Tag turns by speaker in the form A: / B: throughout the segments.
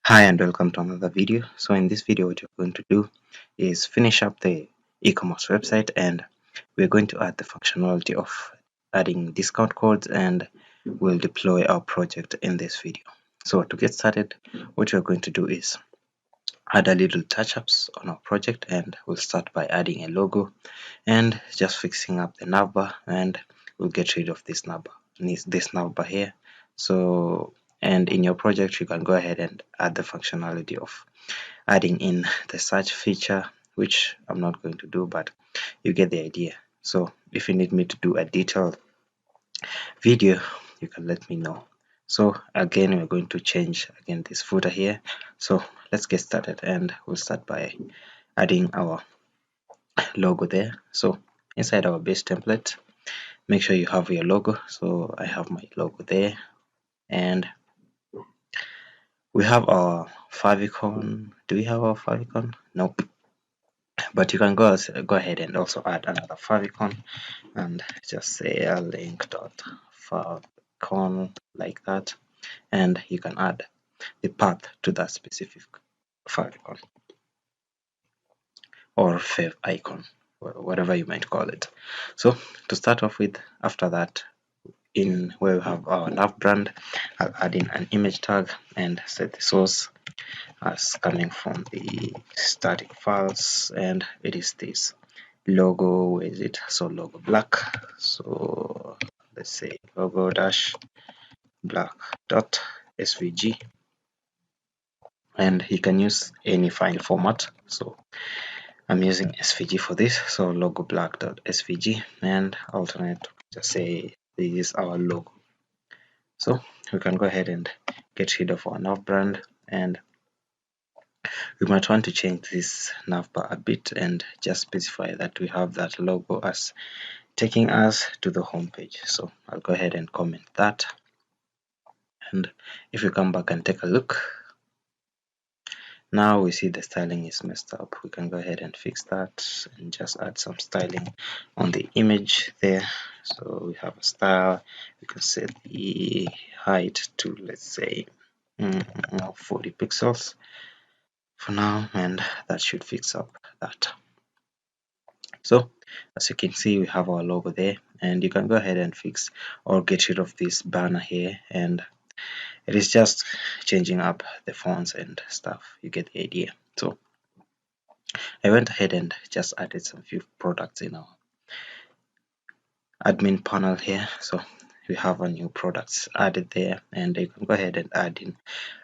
A: Hi and welcome to another video. So in this video what you're going to do is finish up the e-commerce website, and we're going to add the functionality of adding discount codes, and we'll deploy our project in this video. So to get started, what we're going to do is add a little touch-ups on our project, and we'll start by adding a logo and just fixing up the navbar, and we'll get rid of this navbar here. And in your project you can go ahead and add the functionality of adding in the search feature, which I'm not going to do, but you get the idea. So if you need me to do a detailed video, you can let me know. So again, we're going to change again this footer here. So let's get started, and we'll start by adding our logo there. So inside our base template, make sure you have your logo. So I have my logo there, and we have our favicon. Do we have our favicon? Nope. But you can go ahead and also add another favicon and just say a link.favicon like that, and you can add the path to that specific favicon or fav icon, whatever you might call it. So to start off with, after that, in where we have our nav brand, I'll add in an image tag and set the source as coming from the static files, and it is this logo. Where is it? So logo black. So let's say logo dash black dot svg, and you can use any file format. So I'm using svg for this, so logo black dot svg, and alternate, just say this is our logo. So we can go ahead and get rid of our nav brand, and we might want to change this navbar a bit and just specify that we have that logo as taking us to the home page. So I'll go ahead and comment that, and if we come back and take a look, now we see the styling is messed up. We can go ahead and fix that and just add some styling on the image there. So we have a style. We can set the height to, let's say, 40 pixels for now, and that should fix up that. So as you can see, we have our logo there, and you can go ahead and fix or get rid of this banner here, and it is just changing up the fonts and stuff. You get the idea. So I went ahead and just added some few products in our admin panel here. So we have a new products added there, and you can go ahead and add in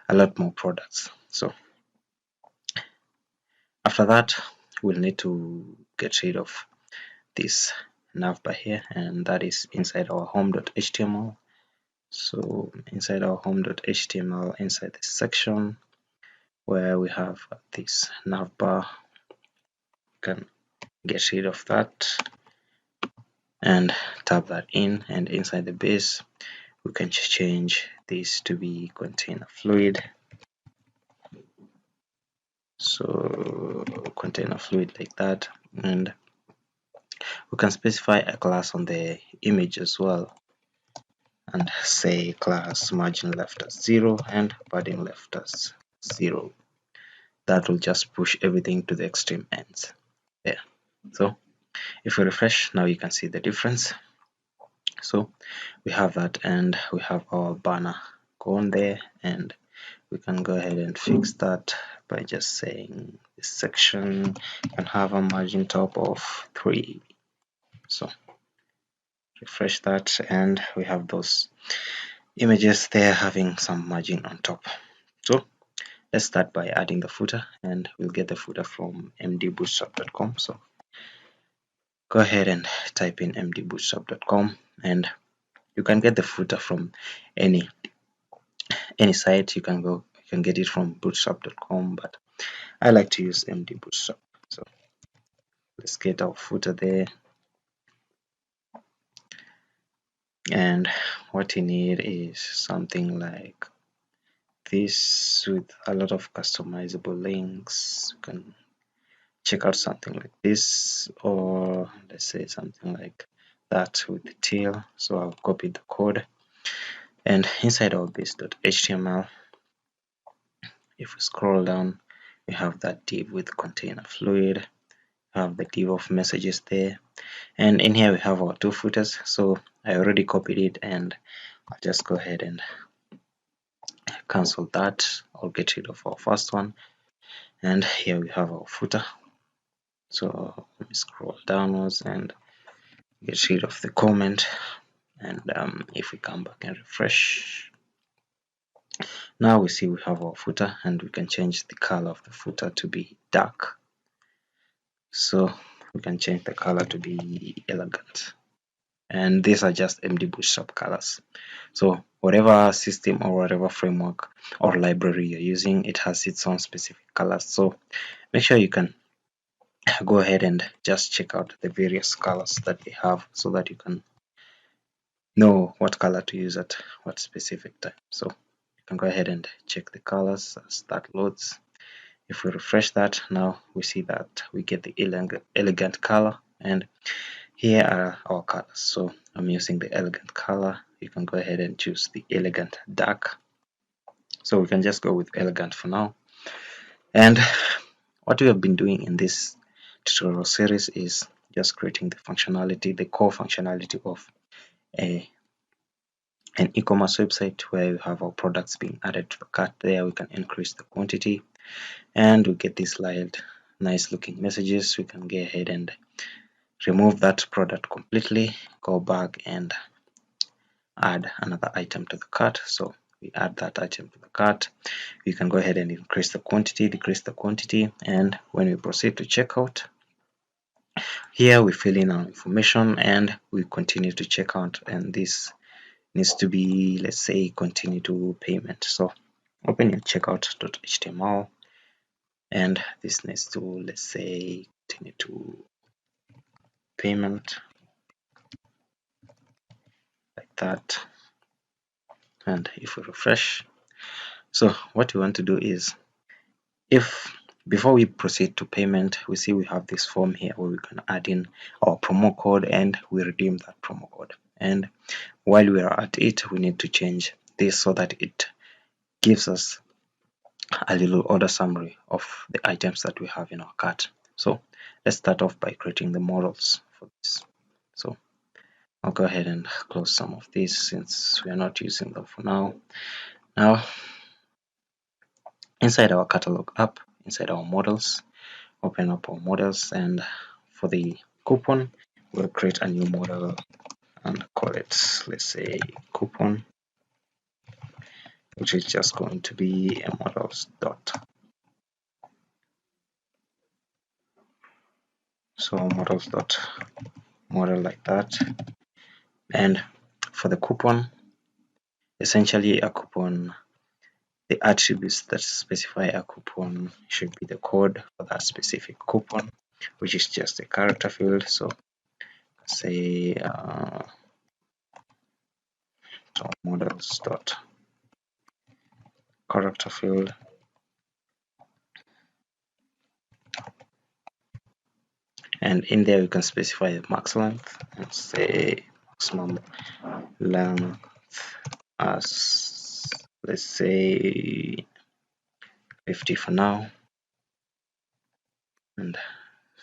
A: a lot more products. So after that, we'll need to get rid of this navbar here, and that is inside our home.html. So inside our home.html, inside this section where we have this navbar, can get rid of that and tap that in, and inside the base we can change this to be container fluid. So container fluid like that, and we can specify a class on the image as well, and say class margin left as 0 and padding left as 0. That will just push everything to the extreme ends there. So if we refresh, now you can see the difference. So we have that, and we have our banner gone there, and we can go ahead and fix that by just saying this section can have a margin top of 3. So refresh that, and we have those images there having some margin on top. So let's start by adding the footer, and we'll get the footer from mdbootstrap.com. So go ahead and type in mdbootstrap.com, and you can get the footer from any site. You can get it from bootstrap.com, but I like to use mdbootstrap. So let's get our footer there, and what you need is something like this with a lot of customizable links. You can check out something like this, or let's say something like that with the tail. So I'll copy the code, and inside our base.html, if we scroll down, we have that div with container fluid, have the div of messages there, and in here we have our two footers. So I already copied it, and I'll just go ahead and cancel that or get rid of our first one. And here we have our footer. So let me scroll downwards and get rid of the comment. And if we come back and refresh, now we see we have our footer, and we can change the color of the footer to be dark. So we can change the color to be elegant. And these are just MD Bootstrap colors. So whatever system or whatever framework or library you're using, it has its own specific colors. So make sure you can go ahead and just check out the various colors that they have so that you can know what color to use at what specific time. So you can go ahead and check the colors as that loads. If we refresh that, now we see that we get the elegant color, and here are our colors. So I'm using the elegant color. You can go ahead and choose the elegant dark. So we can just go with elegant for now. And what we have been doing in this tutorial series is just creating the functionality, the core functionality of an e-commerce website where you have our products being added to the cart. There we can increase the quantity, and we get these nice looking messages. We can go ahead and remove that product completely, go back and add another item to the cart. So we add that item to the cart. We can go ahead and increase the quantity, decrease the quantity, and when we proceed to checkout, here we fill in our information and we continue to check out, and this needs to be, let's say, continue to payment. So open your checkout.html, and this needs to, let's say, continue to payment, like that. And if we refresh, so what we want to do is, if before we proceed to payment, we see we have this form here where we can add in our promo code and we redeem that promo code. And while we are at it, we need to change this so that it gives us a little order summary of the items that we have in our cart. So let's start off by creating the models for this. So I'll go ahead and close some of these since we are not using them for now. Now, inside our catalog app, inside our models, open up our models, and for the coupon, we'll create a new model and call it, let's say, coupon, which is just going to be a models dot. So models dot model, like that. And for the coupon, essentially a coupon, the attributes that specify a coupon should be the code for that specific coupon, which is just a character field. So say so models dot character field, and in there we can specify the max length and say maximum length as, let's say, 50 for now, and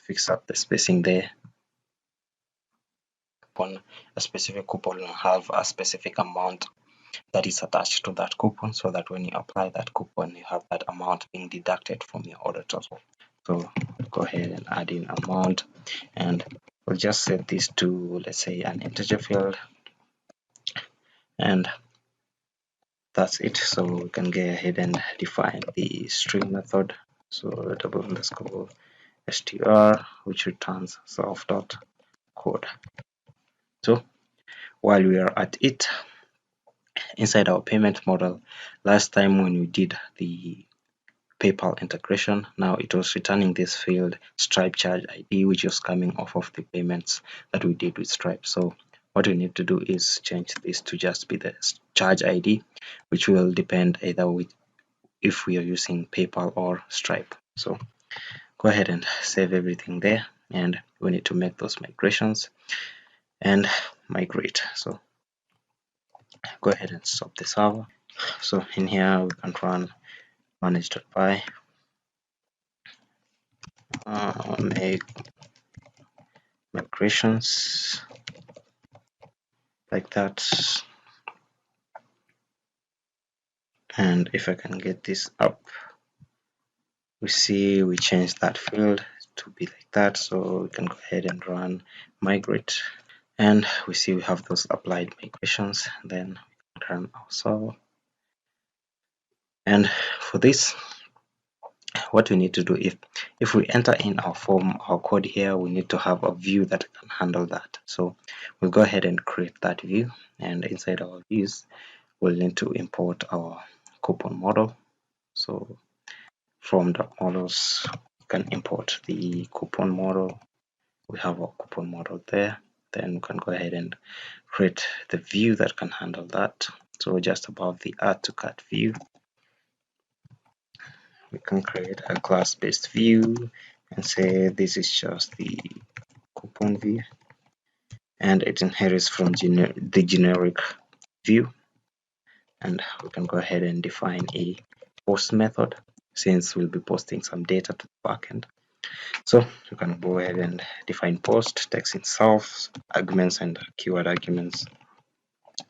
A: fix up the spacing there. On a specific coupon will have a specific amount that is attached to that coupon, so that when you apply that coupon, you have that amount being deducted from your order total. So go ahead and add in amount, and we'll just set this to, let's say, an integer field, and that's it. So we can go ahead and define the string method. So double underscore str, which returns self.code. So while we are at it, inside our payment model, last time when we did the PayPal integration, now it was returning this field Stripe charge ID, which was coming off of the payments that we did with Stripe. So what we need to do is change this to just be the charge ID, which will depend either with if we are using PayPal or Stripe. So go ahead and save everything there, and we need to make those migrations and migrate. So go ahead and stop the server. So in here we can run manage.py, make migrations like that. And if I can get this up, we see we changed that field to be like that, so we can go ahead and run migrate, and we see we have those applied migrations. Then we can run our server, and for this, what we need to do, if we enter in our form, our code here, we need to have a view that can handle that. So we'll go ahead and create that view, and inside our views we'll need to import our coupon model. So from the models, we can import the coupon model. We have our coupon model there. Then we can go ahead and create the view that can handle that. So just above the add to cart view, we can create a class-based view and say this is just the coupon view, and it inherits from the generic view. And we can go ahead and define a post method, since we'll be posting some data to the backend. So you can go ahead and define post, text itself, arguments and keyword arguments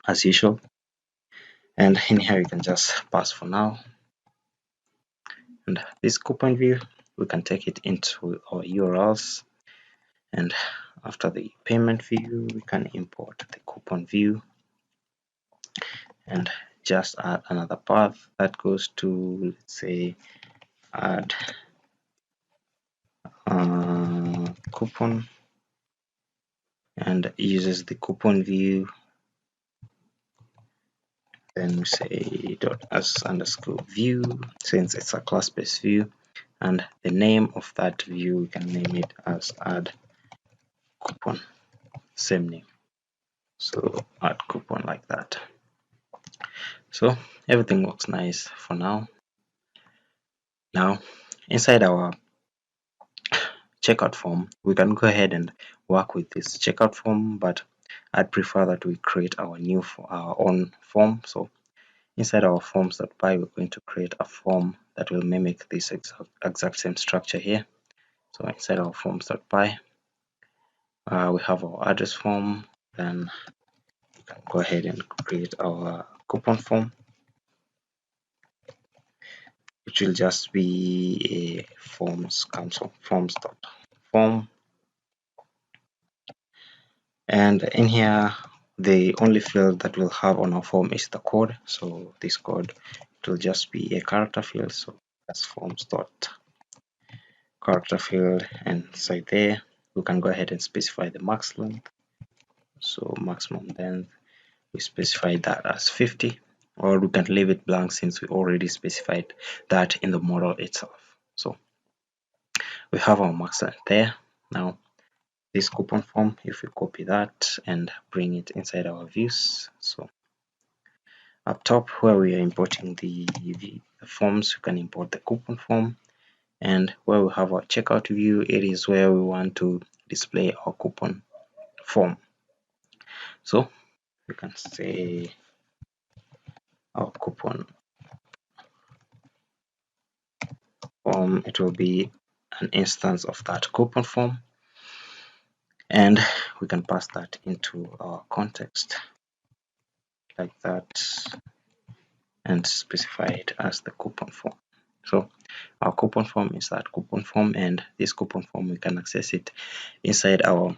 A: as usual. And in here you can just pass for now. And this coupon view, we can take it into our URLs. And after the payment view, we can import the coupon view and just add another path that goes to, let's say, add coupon, and uses the coupon view. Then we say dot as underscore view, since it's a class-based view, and the name of that view, we can name it as add coupon, same name. So add coupon like that. So everything looks nice for now. Now inside our checkout form, we can go ahead and work with this checkout form, but I'd prefer that we create our own form. So inside our forms.py, we're going to create a form that will mimic this exact same structure here. So inside our forms.py, we have our address form. Then we can go ahead and create our coupon form, which will just be a forms console forms.form. And in here, the only field that we'll have on our form is the code. So this code, it will just be a character field. So that's forms.character field, and inside there we can go ahead and specify the max length. So maximum length, we specify that as 50, or we can leave it blank since we already specified that in the model itself. So we have our max length there. Now this coupon form, if we copy that and bring it inside our views, so up top where we are importing the forms, we can import the coupon form, and where we have our checkout view, it is where we want to display our coupon form. So we can say our coupon form, it will be an instance of that coupon form, and we can pass that into our context like that and specify it as the coupon form. So our coupon form is that coupon form, and this coupon form, we can access it inside of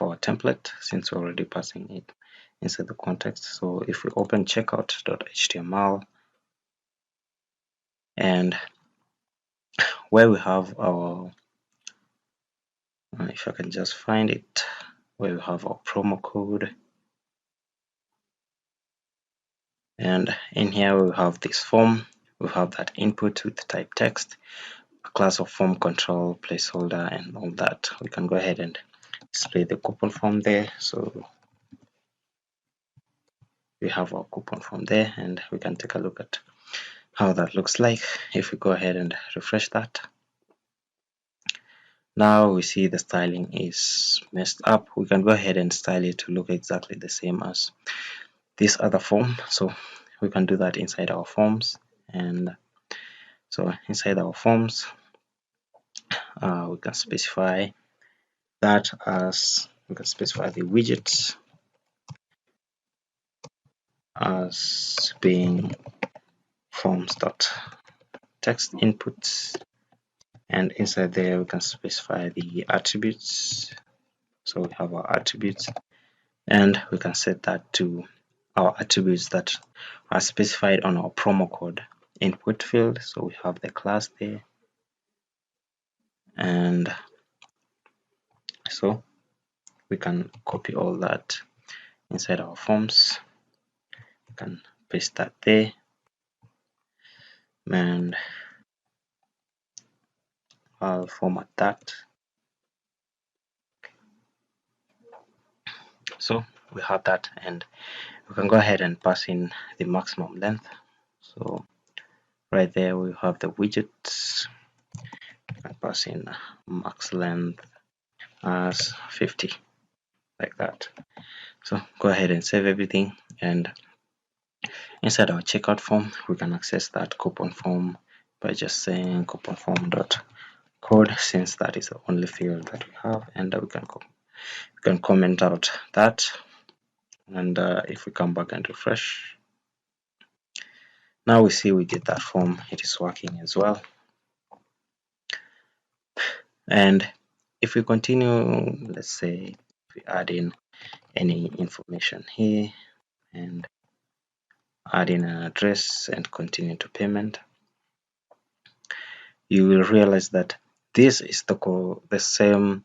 A: our template, since we're already passing it inside the context. So if we open checkout.html, and where we have our, if I can just find it, where we have our promo code, and in here we have this form, we have that input with type text, a class of form control, placeholder, and all that. We can go ahead and display the coupon form there. So we have our coupon form there, and we can take a look at how that looks like if we go ahead and refresh that. Now we see the styling is messed up. We can go ahead and style it to look exactly the same as this other form. So we can do that inside our forms. And so inside our forms, we can specify that as we can specify the widgets as being forms.text inputs, and inside there we can specify the attributes. So we have our attributes, and we can set that to our attributes that are specified on our promo code input field. So we have the class there, and so we can copy all that inside our forms. We can paste that there, and I'll format that. So we have that, and we can go ahead and pass in the maximum length. So right there we have the widgets. We can pass in max length as 50, like that. So go ahead and save everything, and inside our checkout form we can access that coupon form by just saying coupon form dot code, since that is the only field that we have, and we can comment out that. And if we come back and refresh, now we see we get that form. It is working as well. And if we continue, let's say if we add in any information here and add in an address and continue to payment, you will realize that this is the same.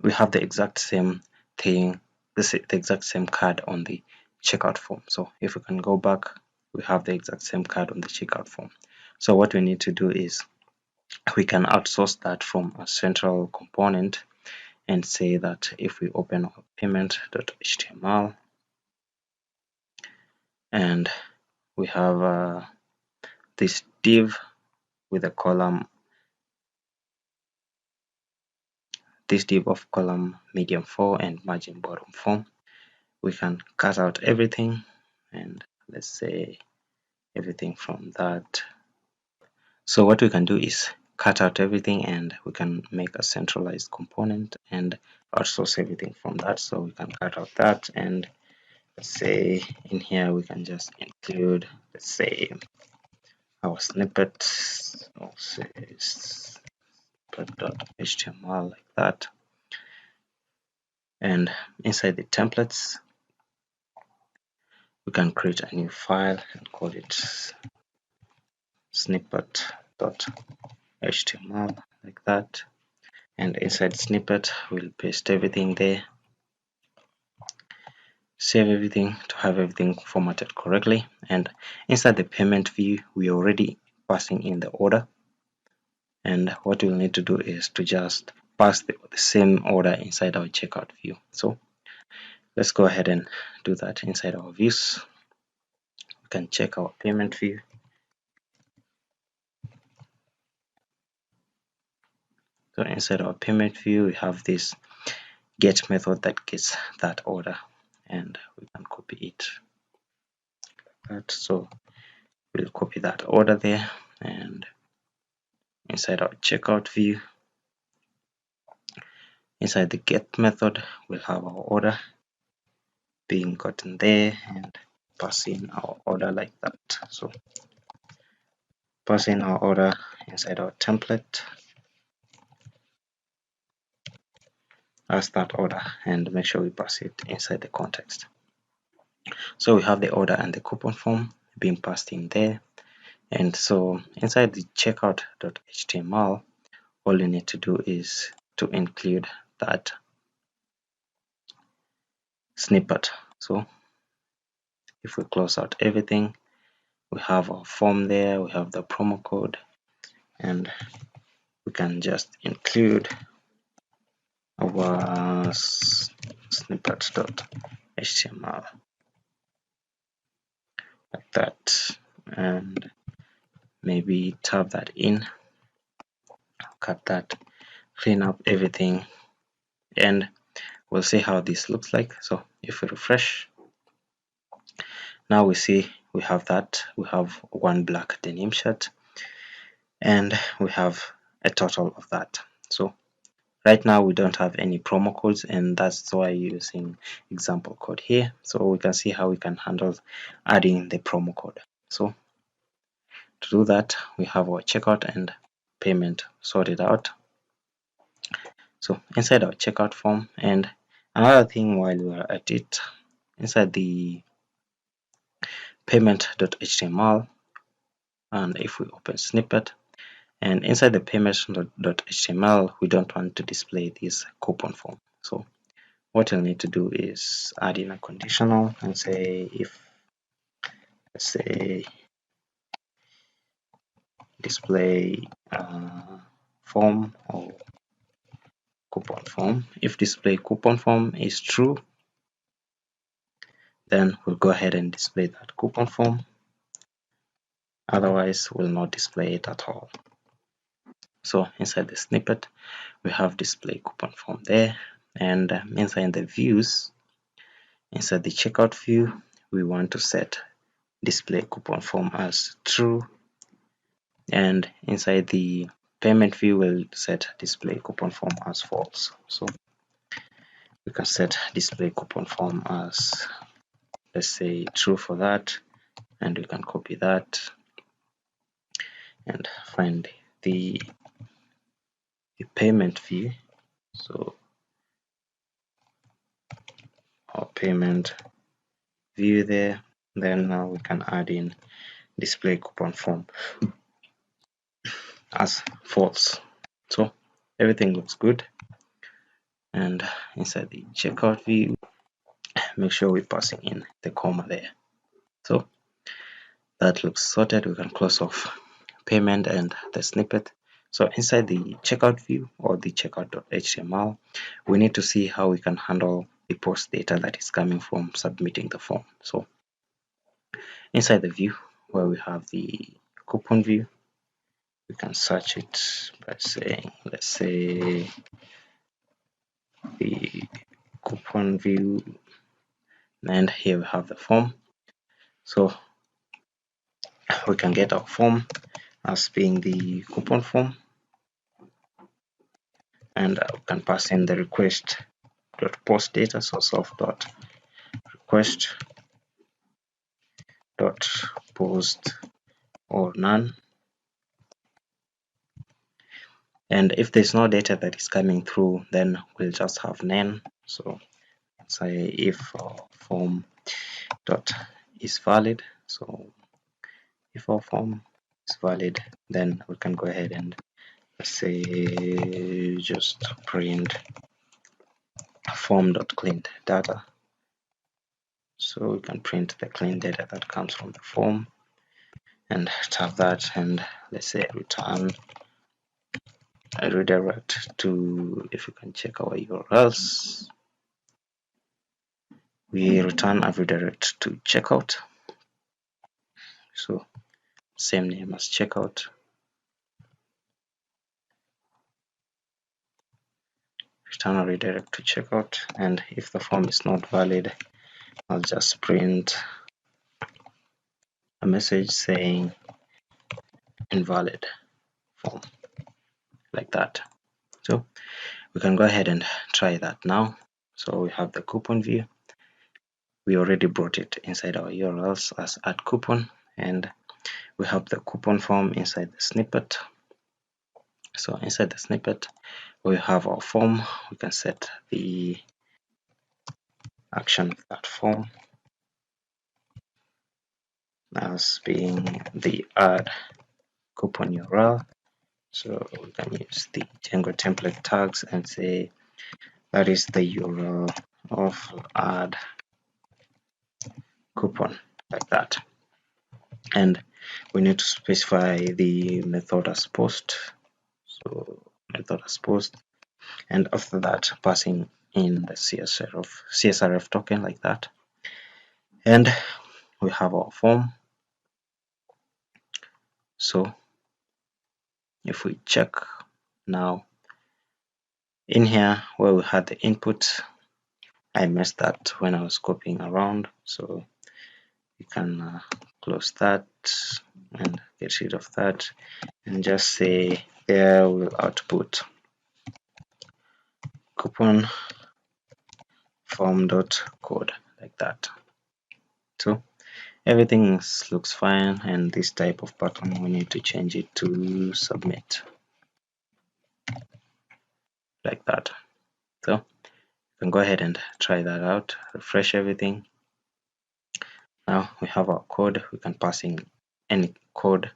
A: We have the exact same thing, the exact same card on the checkout form. So if we can go back, we have the exact same card on the checkout form. So what we need to do is we can outsource that from a central component and say that if we open our payment.html and we have this div with a column, this div of column medium 4 and margin bottom 4, we can cut out everything, and let's say everything from that. So what we can do is cut out everything, and we can make a centralized component and outsource everything from that. So we can cut out that, and let's say in here we can just include, let's say, our snippet, or say snippet.html, like that. And inside the templates we can create a new file and call it snippet.html, like that. And inside snippet we'll paste everything there, save everything to have everything formatted correctly. And inside the payment view we are already passing in the order, and what we'll need to do is to just pass the same order inside our checkout view. So let's go ahead and do that. Inside our views we can check our payment view. So inside our payment view we have this get method that gets that order, and we can copy it like that. So we'll copy that order there, and inside our checkout view, inside the get method we'll have our order being gotten there, and pass in our order like that. So pass in our order inside our template as that order, and make sure we pass it inside the context. So we have the order and the coupon form being passed in there. And so inside the checkout.html, all you need to do is to include that snippet. So if we close out everything, we have our form there, we have the promo code, and we can just include our snippet.html like that, and maybe tab that in, cut that, clean up everything, and we'll see how this looks like. So if we refresh, now we see we have that. We have one black denim shirt, and we have a total of that. So right now we don't have any promo codes, and that's why you're using example code here. So we can see how we can handle adding the promo code. So to do that, we have our checkout and payment sorted out. So inside our checkout form, and another thing while we are at it, inside the payment.html, and if we open snippet, and inside the payment.html, we don't want to display this coupon form. So what you'll need to do is add in a conditional and say if, let's say, display form or coupon form. If display coupon form is true, then we'll go ahead and display that coupon form. Otherwise, we'll not display it at all. So inside the snippet, we have display coupon form there, and inside the views, inside the checkout view, we want to set display coupon form as true, and inside the payment view, we'll set display coupon form as false. So we can set display coupon form as, let's say, true for that, and we can copy that and find the payment view. So our payment view there, then now we can add in display coupon form as false. So everything looks good, and inside the checkout view, make sure we're passing in the comma there. So that looks sorted. We can close off payment and the snippet. So inside the checkout view or the checkout.html, we need to see how we can handle the post data that is coming from submitting the form. So inside the view where we have the coupon view, we can search it by saying, let's say, the coupon view, and here we have the form. So we can get our form as being the coupon form, and we can pass in the request.post data, so self.request.post or none. And if there's no data that is coming through, then we'll just have none. So say if form dot is valid, so if our form is valid, then we can go ahead and, let's say, just print form.cleaned data. So we can print the clean data that comes from the form and have that, and let's say return a redirect to, if we can check our URLs, we return a redirect to checkout. So same name as checkout. Return a redirect to checkout, and if the form is not valid, I'll just print a message saying invalid form, like that. So we can go ahead and try that now. So we have the coupon view. We already brought it inside our URLs as add coupon, and we have the coupon form inside the snippet. So inside the snippet, we have our form. We can set the action of that form as being the add coupon URL. So we can use the Django template tags and say that is the URL of add coupon, like that. And we need to specify the method as post. So method as post, and after that passing in the CSRF token, like that. And we have our form. So if we check now, in here where we had the input, I messed that when I was copying around, so you can close that and get rid of that, and just say there will output coupon form.code like that. So everything looks fine, and this type of button we need to change it to submit like that. So you can go ahead and try that out, refresh everything. Now we have our code, we can pass in any code,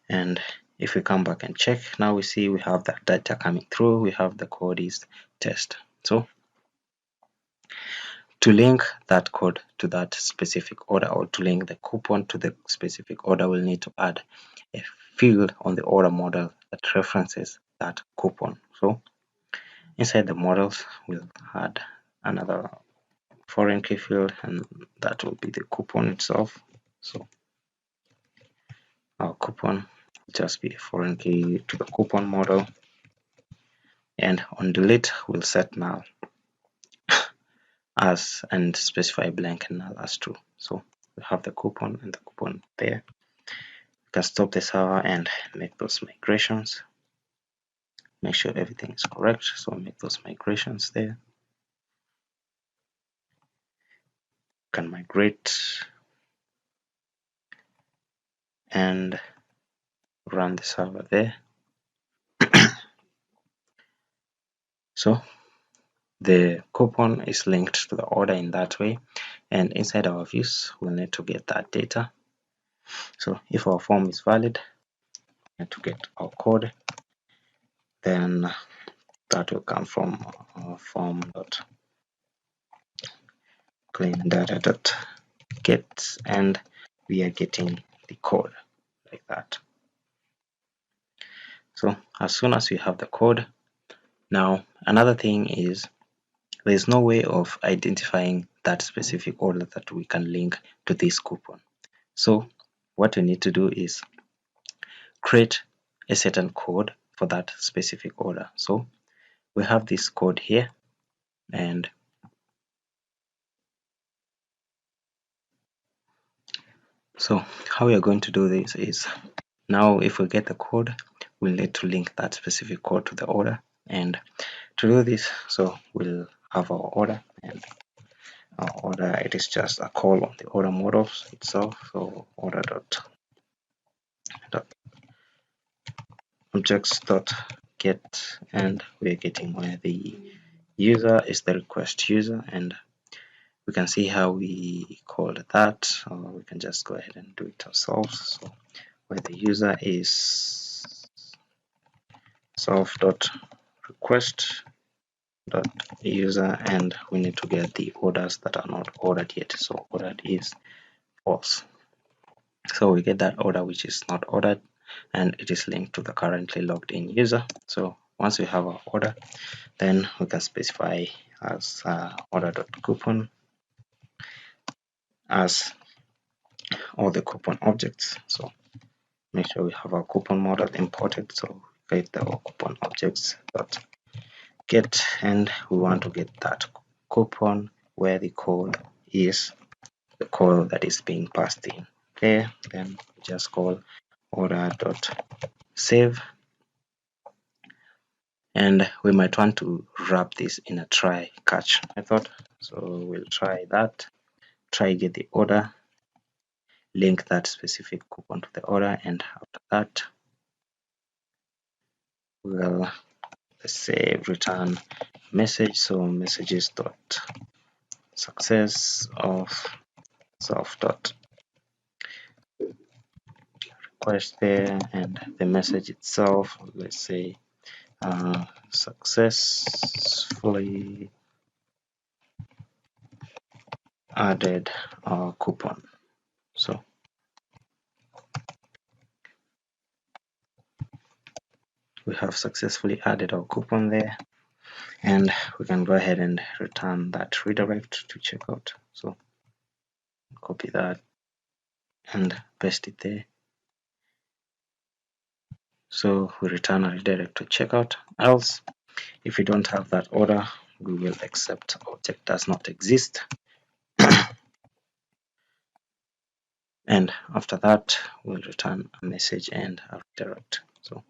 A: and if we come back and check, now we see we have that data coming through, we have the code is test. So to link that code to that specific order, or to link the coupon to the specific order, we'll need to add a field on the order model that references that coupon. So inside the models, we'll add another foreign key field, and that will be the coupon itself. So our coupon will just be a foreign key to the coupon model, and on delete we'll set null as and specify blank and null as true. So we have the coupon and the coupon there. We can stop the server and make those migrations. Make sure everything is correct. So make those migrations there. Can migrate and run the server there. So the coupon is linked to the order in that way, and inside our views we'll need to get that data. So if our form is valid, we need to get our code, then that will come from form.clean-data.get, and we are getting the code like that. So as soon as we have the code, now another thing is there's no way of identifying that specific order that we can link to this coupon. So what we need to do is create a certain code for that specific order. So we have this code here, and so how we are going to do this is, now if we get the code, we'll need to link that specific code to the order. And to do this, so we'll have our order, and our order, it is just a call on the order models itself. So order dot objects.get, and we're getting where the user is the request user, and we can see how we called that, or we can just go ahead and do it ourselves. So where the user is self.request.user, and we need to get the orders that are not ordered yet. So ordered is false. So we get that order which is not ordered, and it is linked to the currently logged in user. So once we have our order, then we can specify as order.coupon as all the coupon objects. So make sure we have our coupon model imported. So create the coupon objects dot get, and we want to get that coupon where the code is the code that is being passed in. Okay, then just call order.save, and we might want to wrap this in a try catch method. So we'll try that, try get the order, link that specific coupon to the order, and after that we'll, let's say, return message. So messages dot success of self dot request there, and the message itself, let's say successfully added our coupon. So we have successfully added our coupon there, and we can go ahead and return that redirect to checkout. So copy that and paste it there. So we return a redirect to checkout. Else, if we don't have that order, we will accept object does not exist. and after that we'll return a message and a redirect. So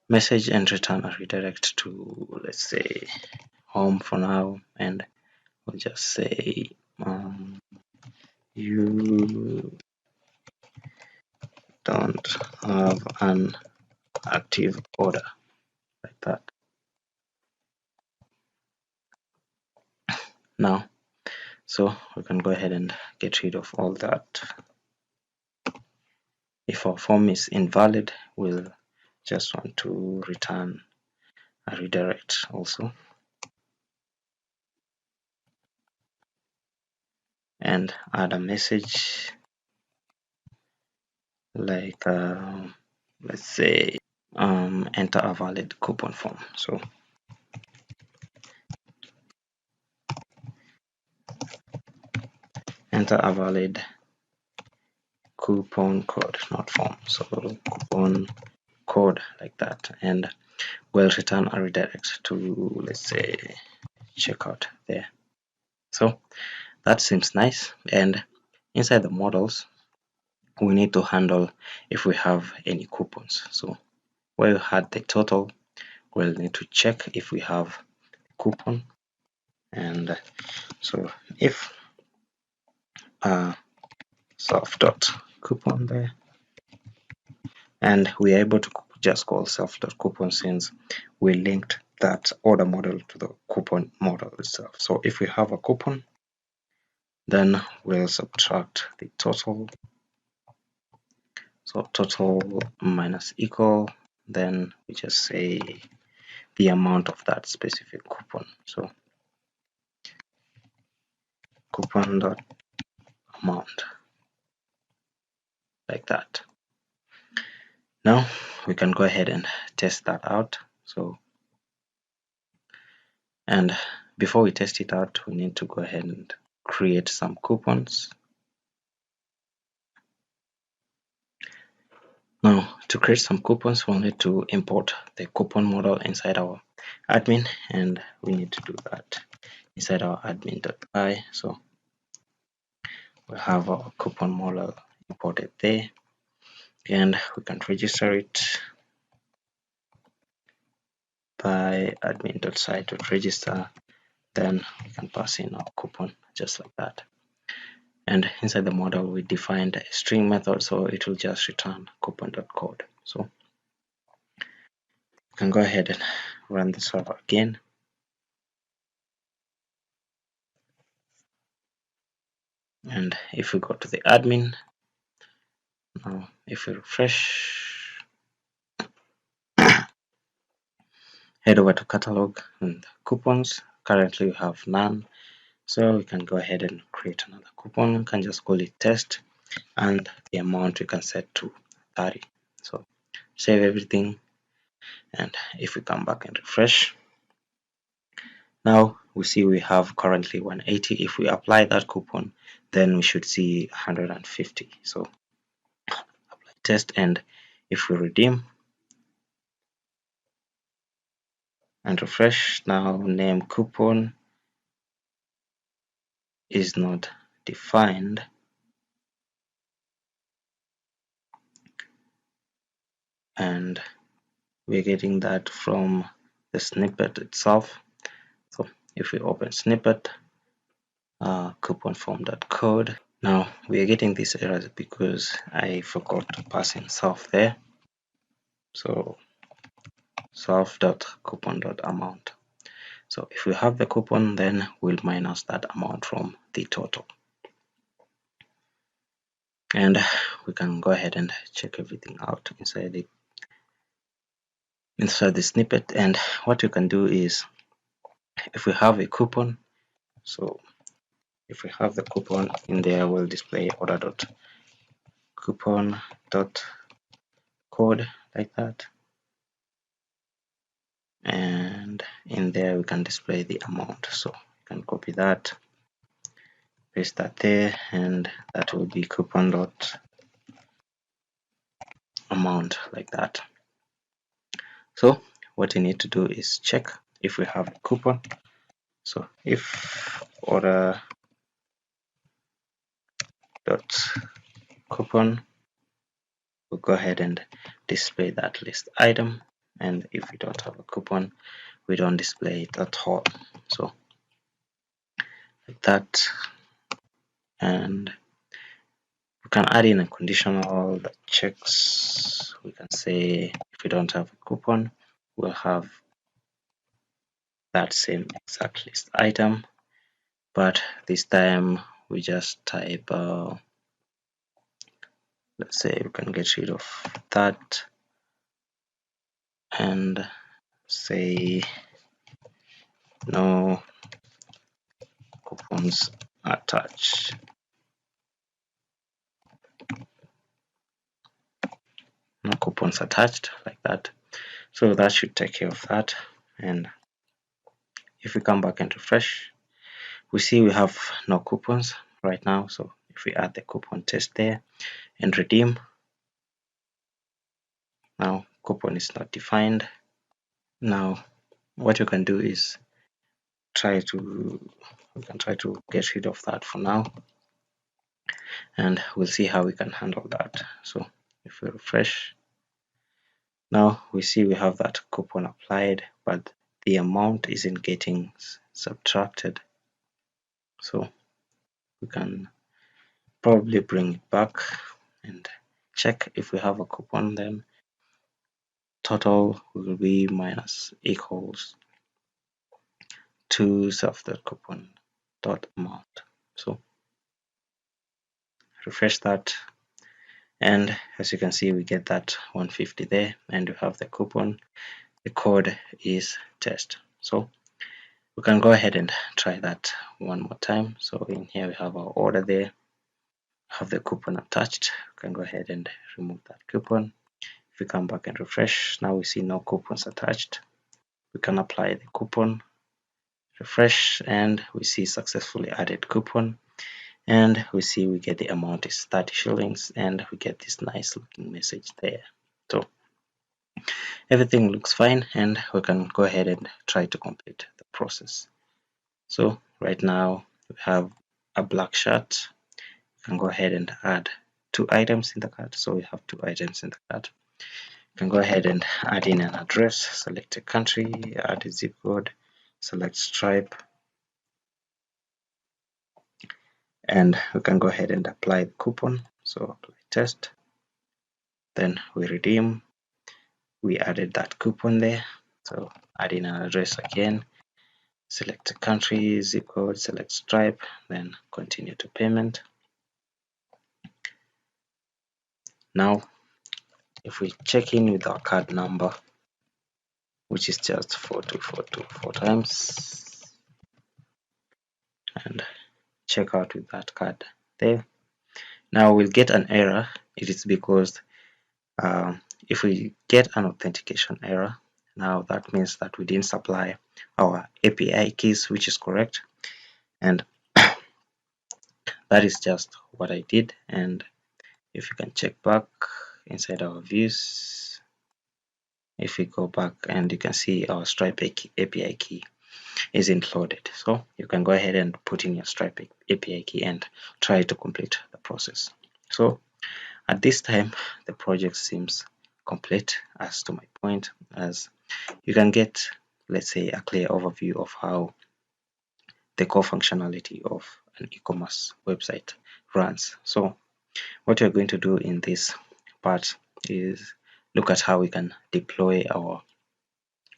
A: message and return a redirect to, let's say, home for now, and we'll just say you don't have an active order, like that. Now, so we can go ahead and get rid of all that. If our form is invalid, we'll just want to return a redirect also, and add a message like let's say enter a valid coupon form. So enter a valid coupon code, not form, so coupon code, like that, and we'll return a redirect to, let's say, checkout there. So that seems nice. And inside the models, we need to handle if we have any coupons. So where we had the total, we'll need to check if we have coupon, and so if self.coupon there, and we are able to just call self.coupon since we linked that order model to the coupon model itself. So if we have a coupon, then we'll subtract the total. So total minus equal, then we just say the amount of that specific coupon. So coupon dot amount, like that. Now we can go ahead and test that out. So, and before we test it out, we need to go ahead and create some coupons. Now, to create some coupons, we'll need to import the coupon model inside our admin, and we need to do that inside our admin.py. So we'll have our coupon model imported there, and we can register it by admin.site.register. Then we can pass in our coupon just like that. And inside the model, we defined a string method, so it will just return coupon.code. So we can go ahead and run the server again. And if we go to the admin, now if we refresh, head over to catalog and coupons. Currently we have none, so we can go ahead and create another coupon. We can just call it test, and the amount we can set to 30. So save everything, and if we come back and refresh, now we see we have currently 180. If we apply that coupon, then we should see 150. So apply test, and if we redeem and refresh, now name coupon is not defined, and we're getting that from the snippet itself. So if we open snippet, coupon form.code, now we are getting these errors because I forgot to pass in self there. So self.coupon.amount. So if we have the coupon, then we'll minus that amount from the total. And we can go ahead and check everything out inside the snippet. And what you can do is, if we have a coupon, so if we have the coupon in there, we'll display order.coupon.code, like that. And in there we can display the amount. So you can copy that, paste that there, and that will be coupon.amount, like that. So what you need to do is check if we have a coupon. So if order dot coupon, we'll go ahead and display that list item. And if we don't have a coupon, we don't display it at all. So like that. And we can add in a conditional that checks. We can say if we don't have a coupon, we'll have that same exact list item, but this time we just type let's say we can get rid of that and say no coupons attached. No coupons attached, like that. So that should take care of that. And if we come back and refresh, we see we have no coupons right now. So if we add the coupon test there and redeem, now coupon is not defined. Now what you can do is we can try to get rid of that for now, and we'll see how we can handle that. So if we refresh, now we see we have that coupon applied, but the amount isn't getting subtracted. So we can probably bring it back and check if we have a coupon. Then total will be minus equals to self.coupon dot amount. So refresh that, and as you can see we get that 150 there, and we have the coupon. The code is test. So we can go ahead and try that one more time. So in here we have our order there, have the coupon attached. We can go ahead and remove that coupon. If we come back and refresh, now we see no coupons attached. We can apply the coupon, refresh, and we see successfully added coupon, and we see we get the amount is 30 shillings, and we get this nice looking message there. So everything looks fine, and we can go ahead and try to complete the process. So right now we have a black shirt. We can go ahead and add 2 items in the cart. So we have 2 items in the cart. You can go ahead and add in an address, select a country, add a zip code, select stripe, and we can go ahead and apply the coupon. So apply test, then we redeem. We added that coupon there, so add in an address again, select a country, zip code, select stripe, then continue to payment. Now if we check in with our card number, which is just 42424 times, and check out with that card there, now we'll get an error. It is because if we get an authentication error, now that means that we didn't supply our API keys, which is correct, and that is just what I did. And if you can check back inside our views, if we go back, and you can see our Stripe API key isn't loaded. So you can go ahead and put in your Stripe API key and try to complete the process. So at this time, the project seems complete, as to my point, as you can get, let's say, a clear overview of how the core functionality of an e-commerce website runs. So what we're going to do in this part is look at how we can deploy our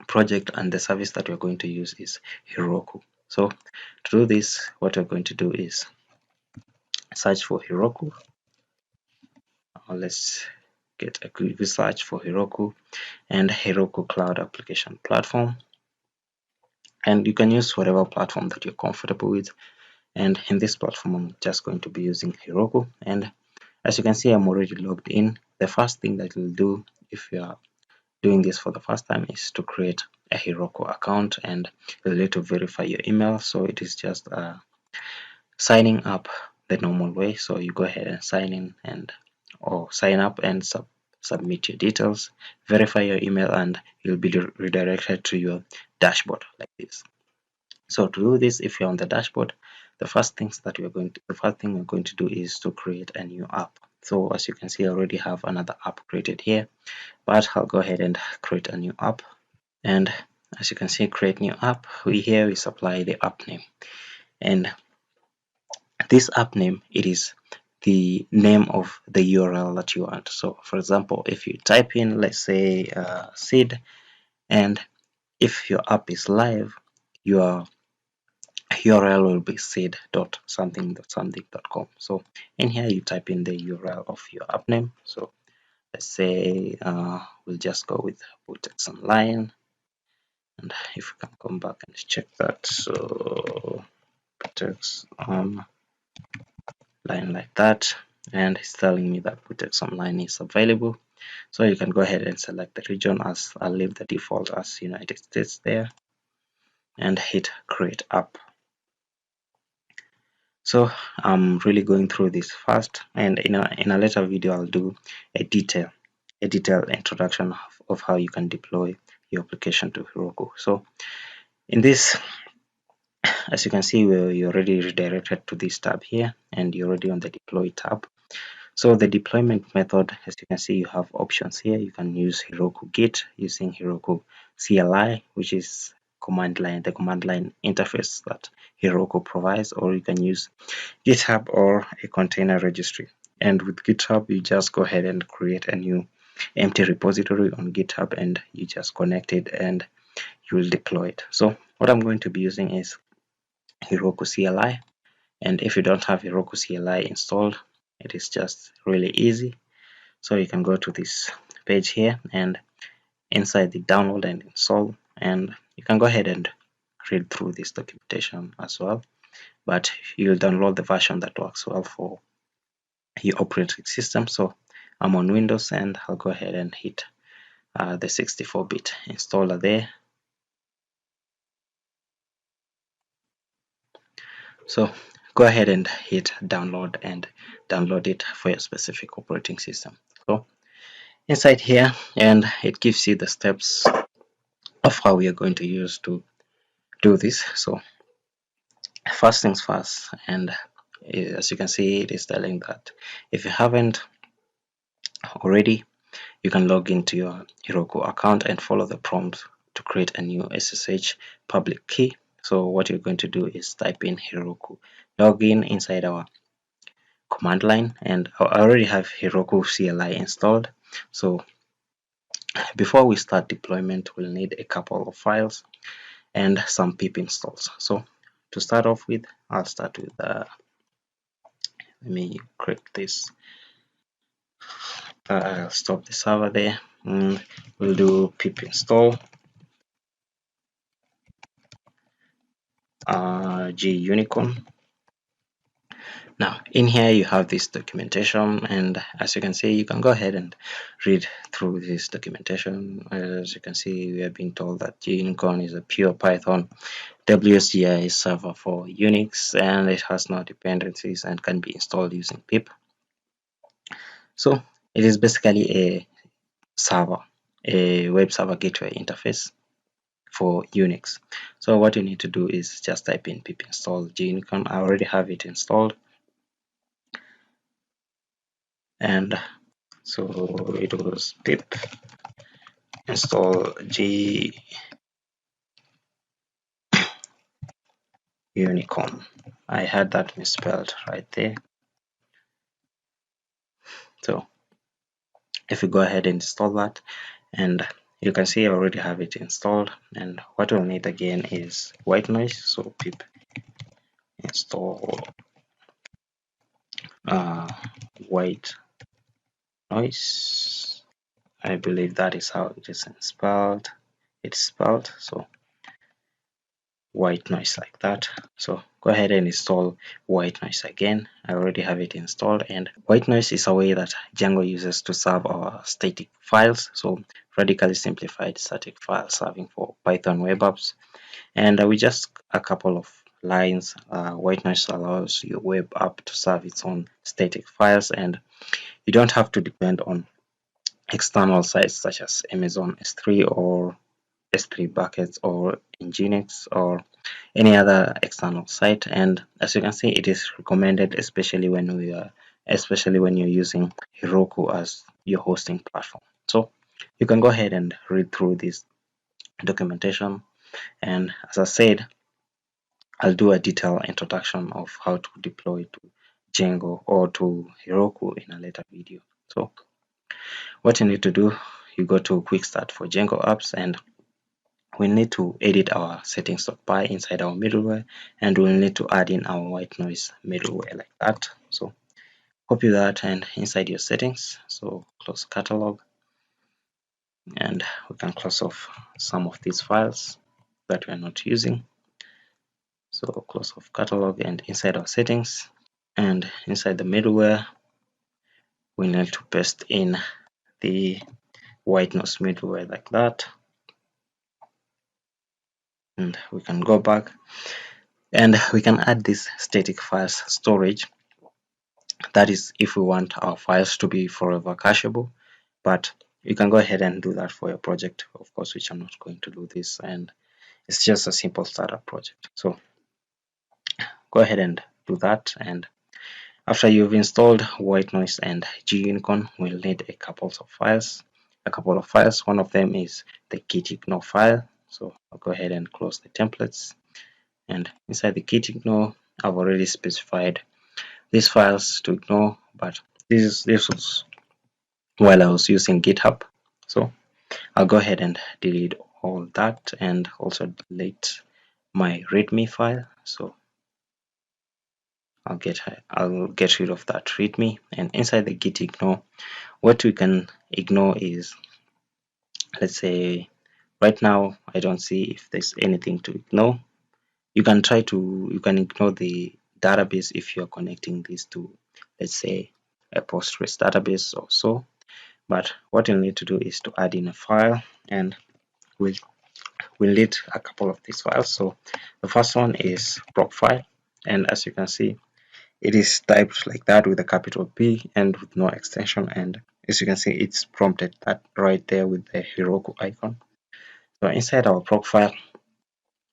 A: project, and the service that we're going to use is Heroku. So to do this, what we're going to do is search for Heroku. Let's get a quick search for Heroku and Heroku Cloud Application Platform. And you can use whatever platform that you're comfortable with. And in this platform, I'm just going to be using Heroku. And as you can see, I'm already logged in. The first thing that you'll do if you are doing this for the first time is to create a Heroku account, and you'll need to verify your email. So it is just signing up the normal way. So you go ahead and sign in or sign up and submit your details, verify your email, and you'll be redirected to your dashboard like this. So to do this, if you're on the dashboard, the first thing we're going to do is to create a new app. So as you can see, I already have another app created here, but I'll go ahead and create a new app. And as you can see, create new app, we supply the app name, and this app name, it is the name of the URL that you want. So for example, if you type in, let's say seed, and if your app is live, your URL will be seed.something.something.com. So in here you type in the URL of your app name. So let's say we'll just go with Butex Online, and if we can come back and check that, so Butex Online like that, and it's telling me that Butex Online is available. So you can go ahead and select the region, as I'll leave the default as United States there, and hit create app. So I'm really going through this fast, and in a later video I'll do a detailed introduction of how you can deploy your application to Heroku. So in this, as you can see, you're already redirected to this tab here, and you're already on the deploy tab. So the deployment method, as you can see, you have options here. You can use Heroku Git using Heroku CLI, which is the command line interface that Heroku provides, or you can use GitHub or a container registry. And with GitHub, you just go ahead and create a new empty repository on GitHub, and you just connect it and you will deploy it. So what I'm going to be using is Heroku CLI. And if you don't have Heroku CLI installed, it is just really easy. So you can go to this page here, and inside the download and install, and you can go ahead and read through this documentation as well. But you'll download the version that works well for your operating system. So I'm on Windows, and I'll go ahead and hit the 64-bit installer there. So go ahead and hit download and download it for your specific operating system. So inside here, and it gives you the steps of how we are going to use to do this. So first things first, and as you can see, it is telling that if you haven't already, you can log into your Heroku account and follow the prompts to create a new SSH public key. So what you're going to do is type in Heroku login inside our command line, and I already have Heroku CLI installed. So before we start deployment, we'll need a couple of files and some pip installs. So to start off with, I'll start with let me create this. I'll stop the server there, and we'll do pip install gunicorn. Now in here you have this documentation, and as you can see, you can go ahead and read through this documentation. As you can see, we have been told that gunicorn is a pure Python WSGI server for Unix, and it has no dependencies and can be installed using pip. So it is basically a server, a web server gateway interface for Unix. So what you need to do is just type in pip install gunicorn. I already have it installed, and so it was pip install gunicorn. I had that misspelled right there. So if you go ahead and install that, and you can see I already have it installed, and what we'll need again is white noise. So pip install white noise. I believe that is how it is spelled. It's spelled, so white noise like that. So go ahead and install white noise again. I already have it installed, and white noise is a way that Django uses to serve our static files. So radically simplified static file serving for Python web apps. And with just a couple of lines, white noise allows your web app to serve its own static files, and you don't have to depend on external sites such as Amazon S3 or S3 buckets or Nginx or any other external site. And as you can see, it is recommended, especially when you're using Heroku as your hosting platform. So you can go ahead and read through this documentation. And as I said, I'll do a detailed introduction of how to deploy to Django or to Heroku in a later video. So what you need to do, you go to Quick Start for Django apps, and we need to edit our settings.py inside our middleware, and we'll need to add in our white noise middleware like that. So copy that and inside your settings, so close catalog, and we can close off some of these files that we're not using. So close off catalog, and inside our settings and inside the middleware, we need to paste in the white noise middleware like that. And we can go back and we can add this static files storage. That is if we want our files to be forever cacheable, but you can go ahead and do that for your project, of course, which I'm not going to do this, and it's just a simple startup project. So go ahead and do that, and after you've installed white noise and gunicorn, we'll need a couple of files. One of them is the gitignore file. So I'll go ahead and close the templates, and inside the gitignore, I've already specified these files to ignore, but this was while I was using GitHub. So I'll go ahead and delete all that, and also delete my readme file. So I'll get rid of that readme, and inside the gitignore, what we can ignore is, let's say right now I don't see if there's anything to ignore. You can ignore the database if you're connecting this to, let's say, a Postgres database or so. But what you'll need to do is to add in a file, and we'll need a couple of these files. So the first one is Procfile, and as you can see, it is typed like that with a capital P and with no extension, and as you can see, it's prompted that right there with the Heroku icon. So inside our Procfile,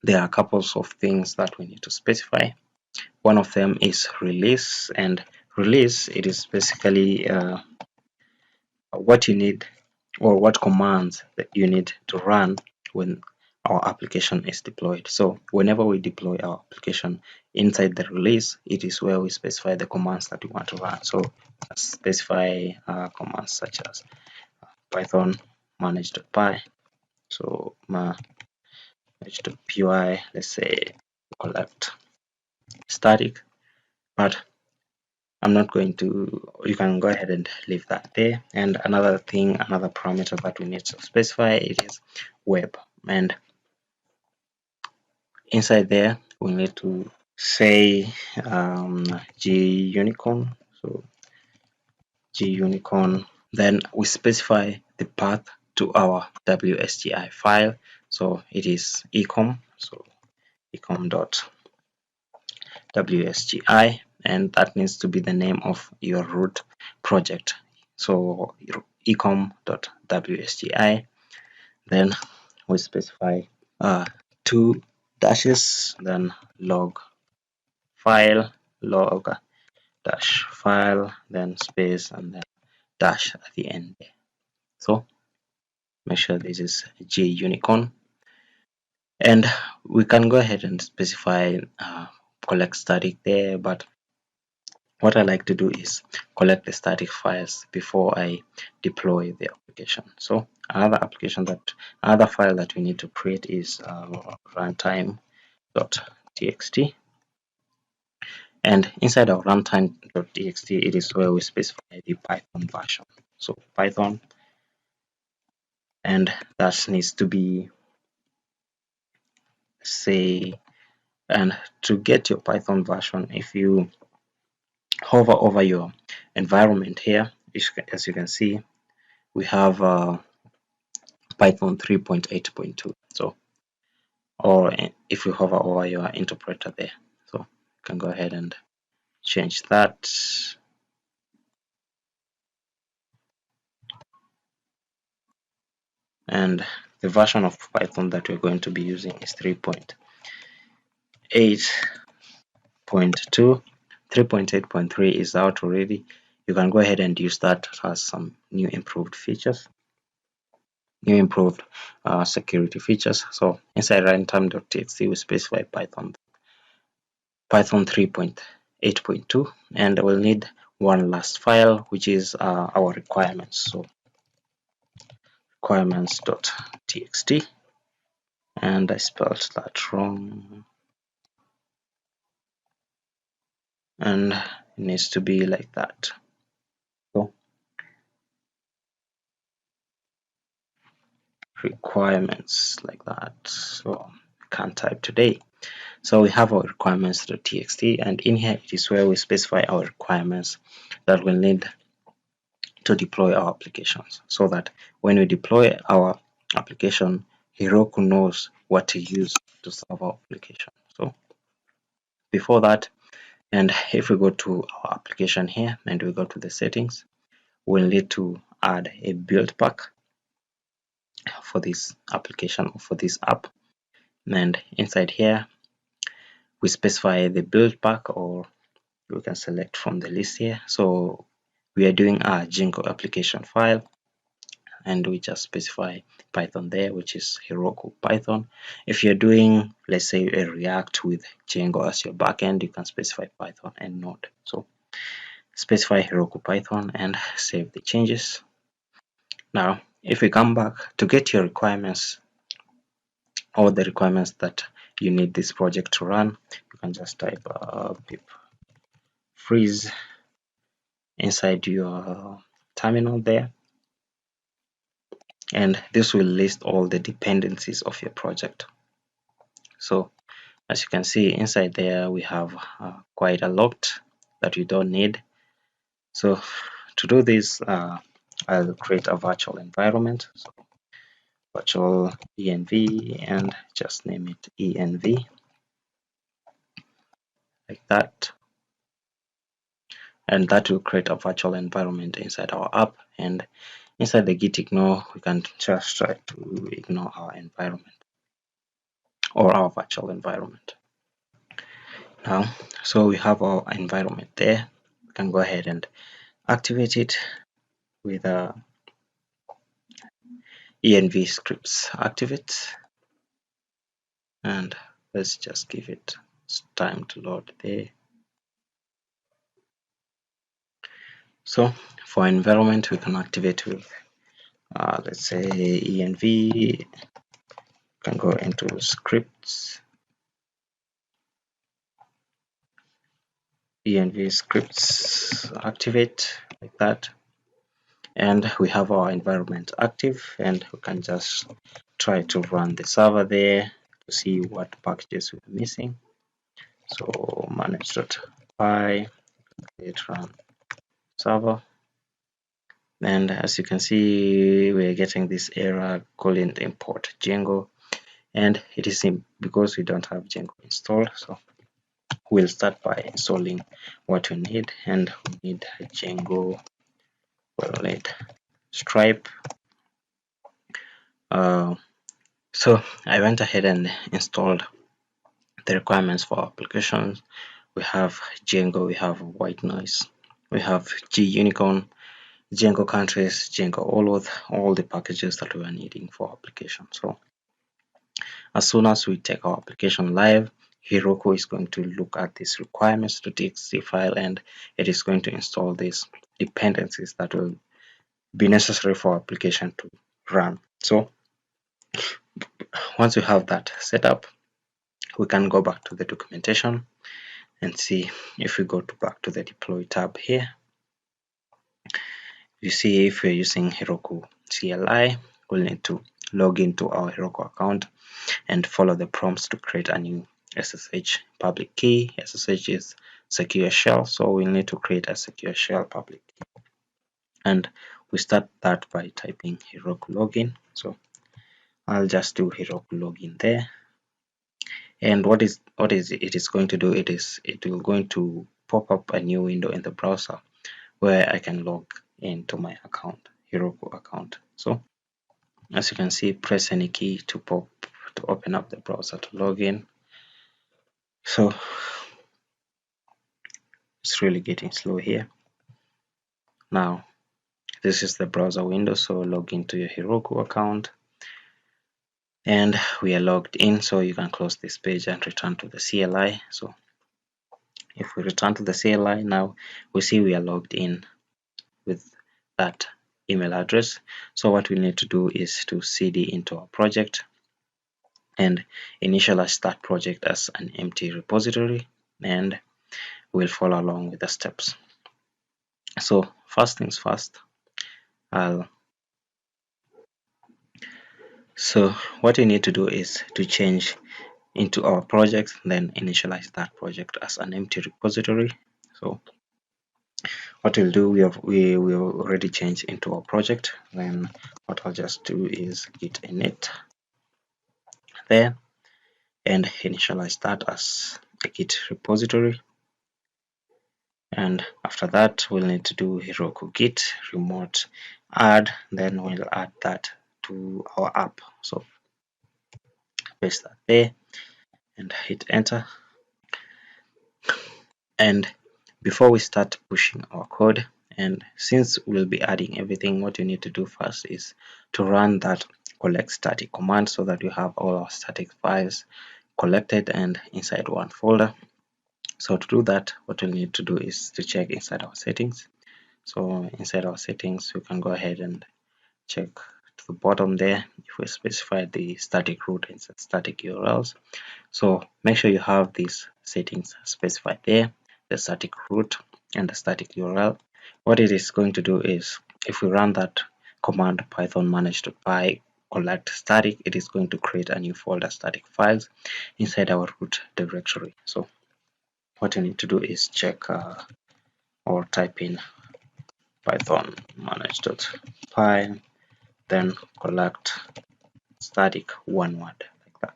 A: there are a couple of things that we need to specify. One of them is release, and release, it is basically what you need or what commands that you need to run when our application is deployed. So whenever we deploy our application inside the release, it is where we specify the commands that we want to run. So specify commands such as Python manage.py, so manage.py, let's say collect static, but I'm not going to, you can go ahead and leave that there. And another parameter that we need to specify, it is web, and inside there we need to say gunicorn, so gunicorn, then we specify the path to our WSGI file, so it is ecom, so ecom.wsgi, and that needs to be the name of your root project, so ecom.wsgi. Then we specify two dashes, then log dash file, then space, and then dash at the end. So make sure this is gunicorn, and we can go ahead and specify collect static there, but what I like to do is collect the static files before I deploy the application. So another file that we need to create is runtime.txt, and inside our runtime.txt, it is where we specify the Python version. So Python, and that needs to be, say, and to get your Python version, if you hover over your environment here, as you can see, we have Python 3.8.2. So, or if you hover over your interpreter there, so you can go ahead and change that. And the version of Python that we're going to be using is 3.8.2. 3.8.3 is out already. You can go ahead and use that. It has some new improved features, new improved security features. So inside runtime.txt we specify Python 3.8.2, and we'll need one last file, which is our requirements. So requirements.txt, and I spelled that wrong, and it needs to be like that. So requirements like that. So I can't type today. So we have our requirements.txt, and in here it is where we specify our requirements that we'll need to deploy our applications, so that when we deploy our application, Heroku knows what to use to serve our application. So before that, and if we go to our application here and we go to the settings, we'll need to add a build pack for this application or for this app. And inside here, we specify the build pack, or we can select from the list here. So we are doing a Django application file, and we just specify Python there, which is Heroku Python. If you're doing, let's say, a React with Django as your backend, you can specify Python and Node. So specify Heroku Python and save the changes. Now, if we come back to get your requirements, or the requirements that you need this project to run, you can just type pip freeze inside your terminal there, and this will list all the dependencies of your project. So as you can see inside there, we have quite a lot that we don't need. So to do this, I'll create a virtual environment. So virtual env, and just name it env like that, and that will create a virtual environment inside our app. And inside the git ignore, we can just try to ignore our environment or our virtual environment. Now, so we have our environment there. We can go ahead and activate it with env scripts activate, and let's just give it time to load there. So for environment, we can activate with let's say env, can go into scripts, env scripts activate like that, and we have our environment active, and we can just try to run the server there to see what packages we're missing. So manage.py, it run server, and as you can see, we're getting this error calling import Django, and it is because we don't have Django installed. So we'll start by installing what we need, and we need Django, we'll need Stripe. So I went ahead and installed the requirements for applications. We have Django, we have white noise, we have gunicorn, Django countries, Django all the packages that we are needing for application. So as soon as we take our application live, Heroku is going to look at this requirements.txt file, and it is going to install these dependencies that will be necessary for application to run. So once we have that set up, we can go back to the documentation and see. If we go back to the deploy tab here, you see if we're using Heroku CLI, we'll need to log into our Heroku account and follow the prompts to create a new SSH public key. SSH is secure shell, so we'll need to create a secure shell public key. And we start that by typing Heroku login. So I'll just do Heroku login there. And what is it is going to do, it will going to pop up a new window in the browser where I can log into my account, Heroku account. So As you can see, press any key to open up the browser to log in. So it's really getting slow here. Now this is the browser window, so log into your Heroku account, and we are logged in. So you can close this page and return to the CLI. So if we return to the CLI, now we see we are logged in with that email address. So what we need to do is to cd into our project and initialize that project as an empty repository, and we'll follow along with the steps. So first things first, so what you need to do is to change into our project, then initialize that project as an empty repository. So what we'll do, we will already change into our project. Then what I'll just do is git init there and initialize that as a git repository. And after that, we'll need to do Heroku git remote add, then we'll add that to our app. So paste that there and hit enter. And before we start pushing our code, and since we'll be adding everything, what you need to do first is to run that collect static command so that you have all our static files collected and inside one folder. So to do that, what we'll need to do is to check inside our settings. So inside our settings, we can go ahead and check to the bottom there if we specify the static root and static URLs. So make sure you have these settings specified there, the static root and the static URL. What it is going to do is, if we run that command python manage.py collect static, it is going to create a new folder static files inside our root directory. So what you need to do is check or type in python manage.py, then collect static, one word, like that.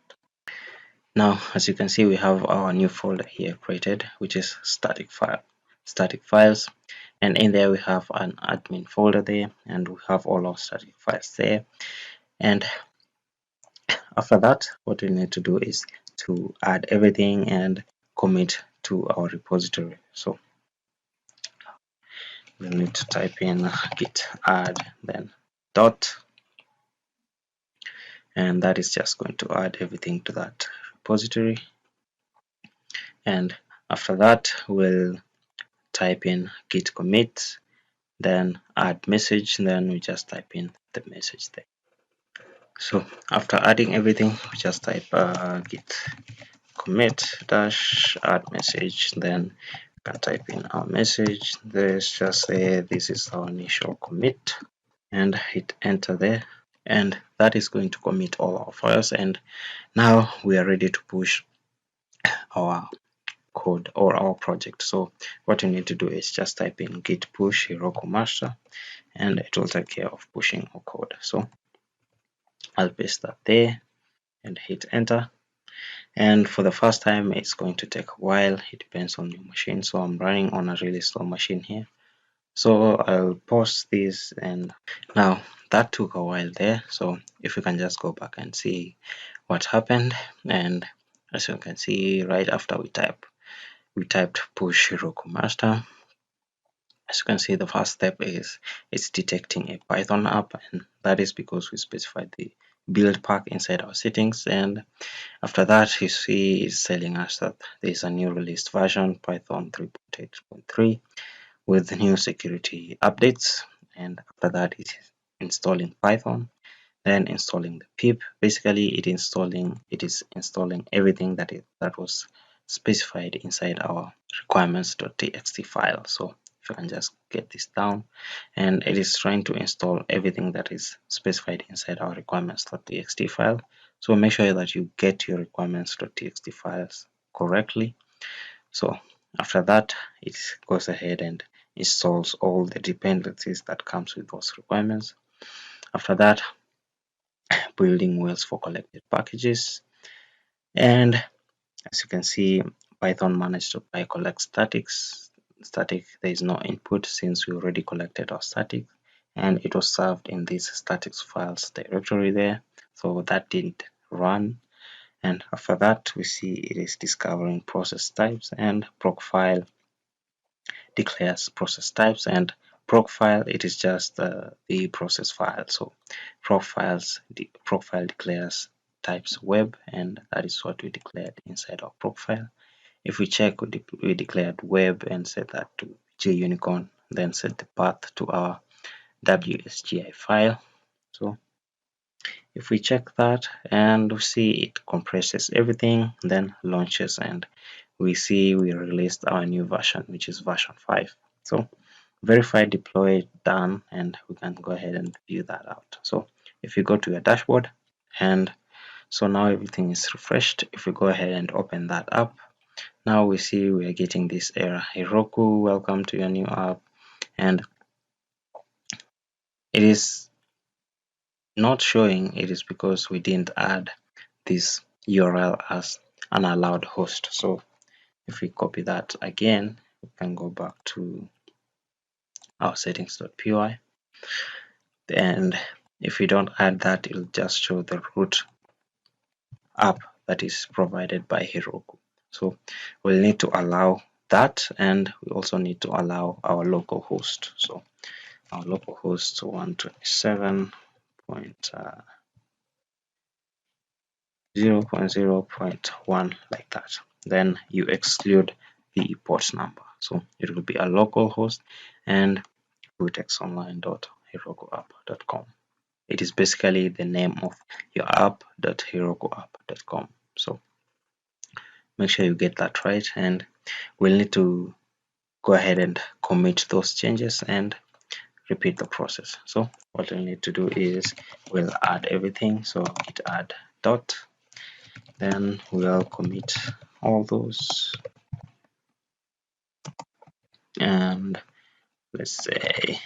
A: Now, as you can see, we have our new folder here created, which is static files, and in there we have an admin folder there, and we have all our static files there. And after that, what we need to do is to add everything and commit to our repository. So we need to type in git add, then dot, and that is just going to add everything to that repository. And after that, we'll type in git commit, then add message, then we just type in the message there. So after adding everything, we just type git commit dash add message, then we can type in our message. Let's just say this is our initial commit and hit enter there, and that is going to commit all our files. And now we are ready to push our code or our project. So what you need to do is just type in git push Heroku master, and it will take care of pushing our code. So I'll paste that there and hit enter. And for the first time, it's going to take a while. It depends on your machine. So I'm running on a really slow machine here. So I'll pause this, and now that took a while there. So if we can just go back and see what happened, and as you can see, right after we typed push Heroku master. As you can see, the first step is it's detecting a Python app, and that is because we specified the build pack inside our settings. And after that, you see it's telling us that there is a new released version, Python 3.8.3, with new security updates. And after that, it's installing Python, then installing the pip. Basically, it is installing everything that was specified inside our requirements.txt file. So if you can just get this down, and it is trying to install everything that is specified inside our requirements.txt file. So make sure that you get your requirements.txt files correctly. So after that, it goes ahead and installs all the dependencies that comes with those requirements. After that, building wells for collected packages, and as you can see, Python managed to collect static. There is no input since we already collected our static, and it was served in this static files directory there, so that didn't run. And after that, we see it is discovering process types, and Procfile declares process types, and Procfile, it is just the process file. So Procfile declares types web, and that is what we declared inside our Procfile. If we check, we declared web and set that to gunicorn, then set the path to our WSGI file. So if we check that and we see it compresses everything, then launches, and we see we released our new version, which is version 5. So verify, deploy, done, and we can go ahead and view that out. So if you go to your dashboard, and so now everything is refreshed. If we go ahead and open that up, now we see we are getting this error: Heroku, welcome to your new app. And it is not showing. It is because we didn't add this URL as an allowed host. So if we copy that again, we can go back to our settings.py, and if we don't add that, it'll just show the root app that is provided by Heroku. So we'll need to allow that, and we also need to allow our local host. So our local host 127.0.0.1, like that. Then you exclude the port number. So it will be a local host and roootexonline.herokuapp.com. It is basically the name of your app.herokuapp.com. So make sure you get that right, and we'll need to go ahead and commit those changes and repeat the process. So what we'll need to do is we'll add everything. So git add dot, then we'll commit all those, and let's say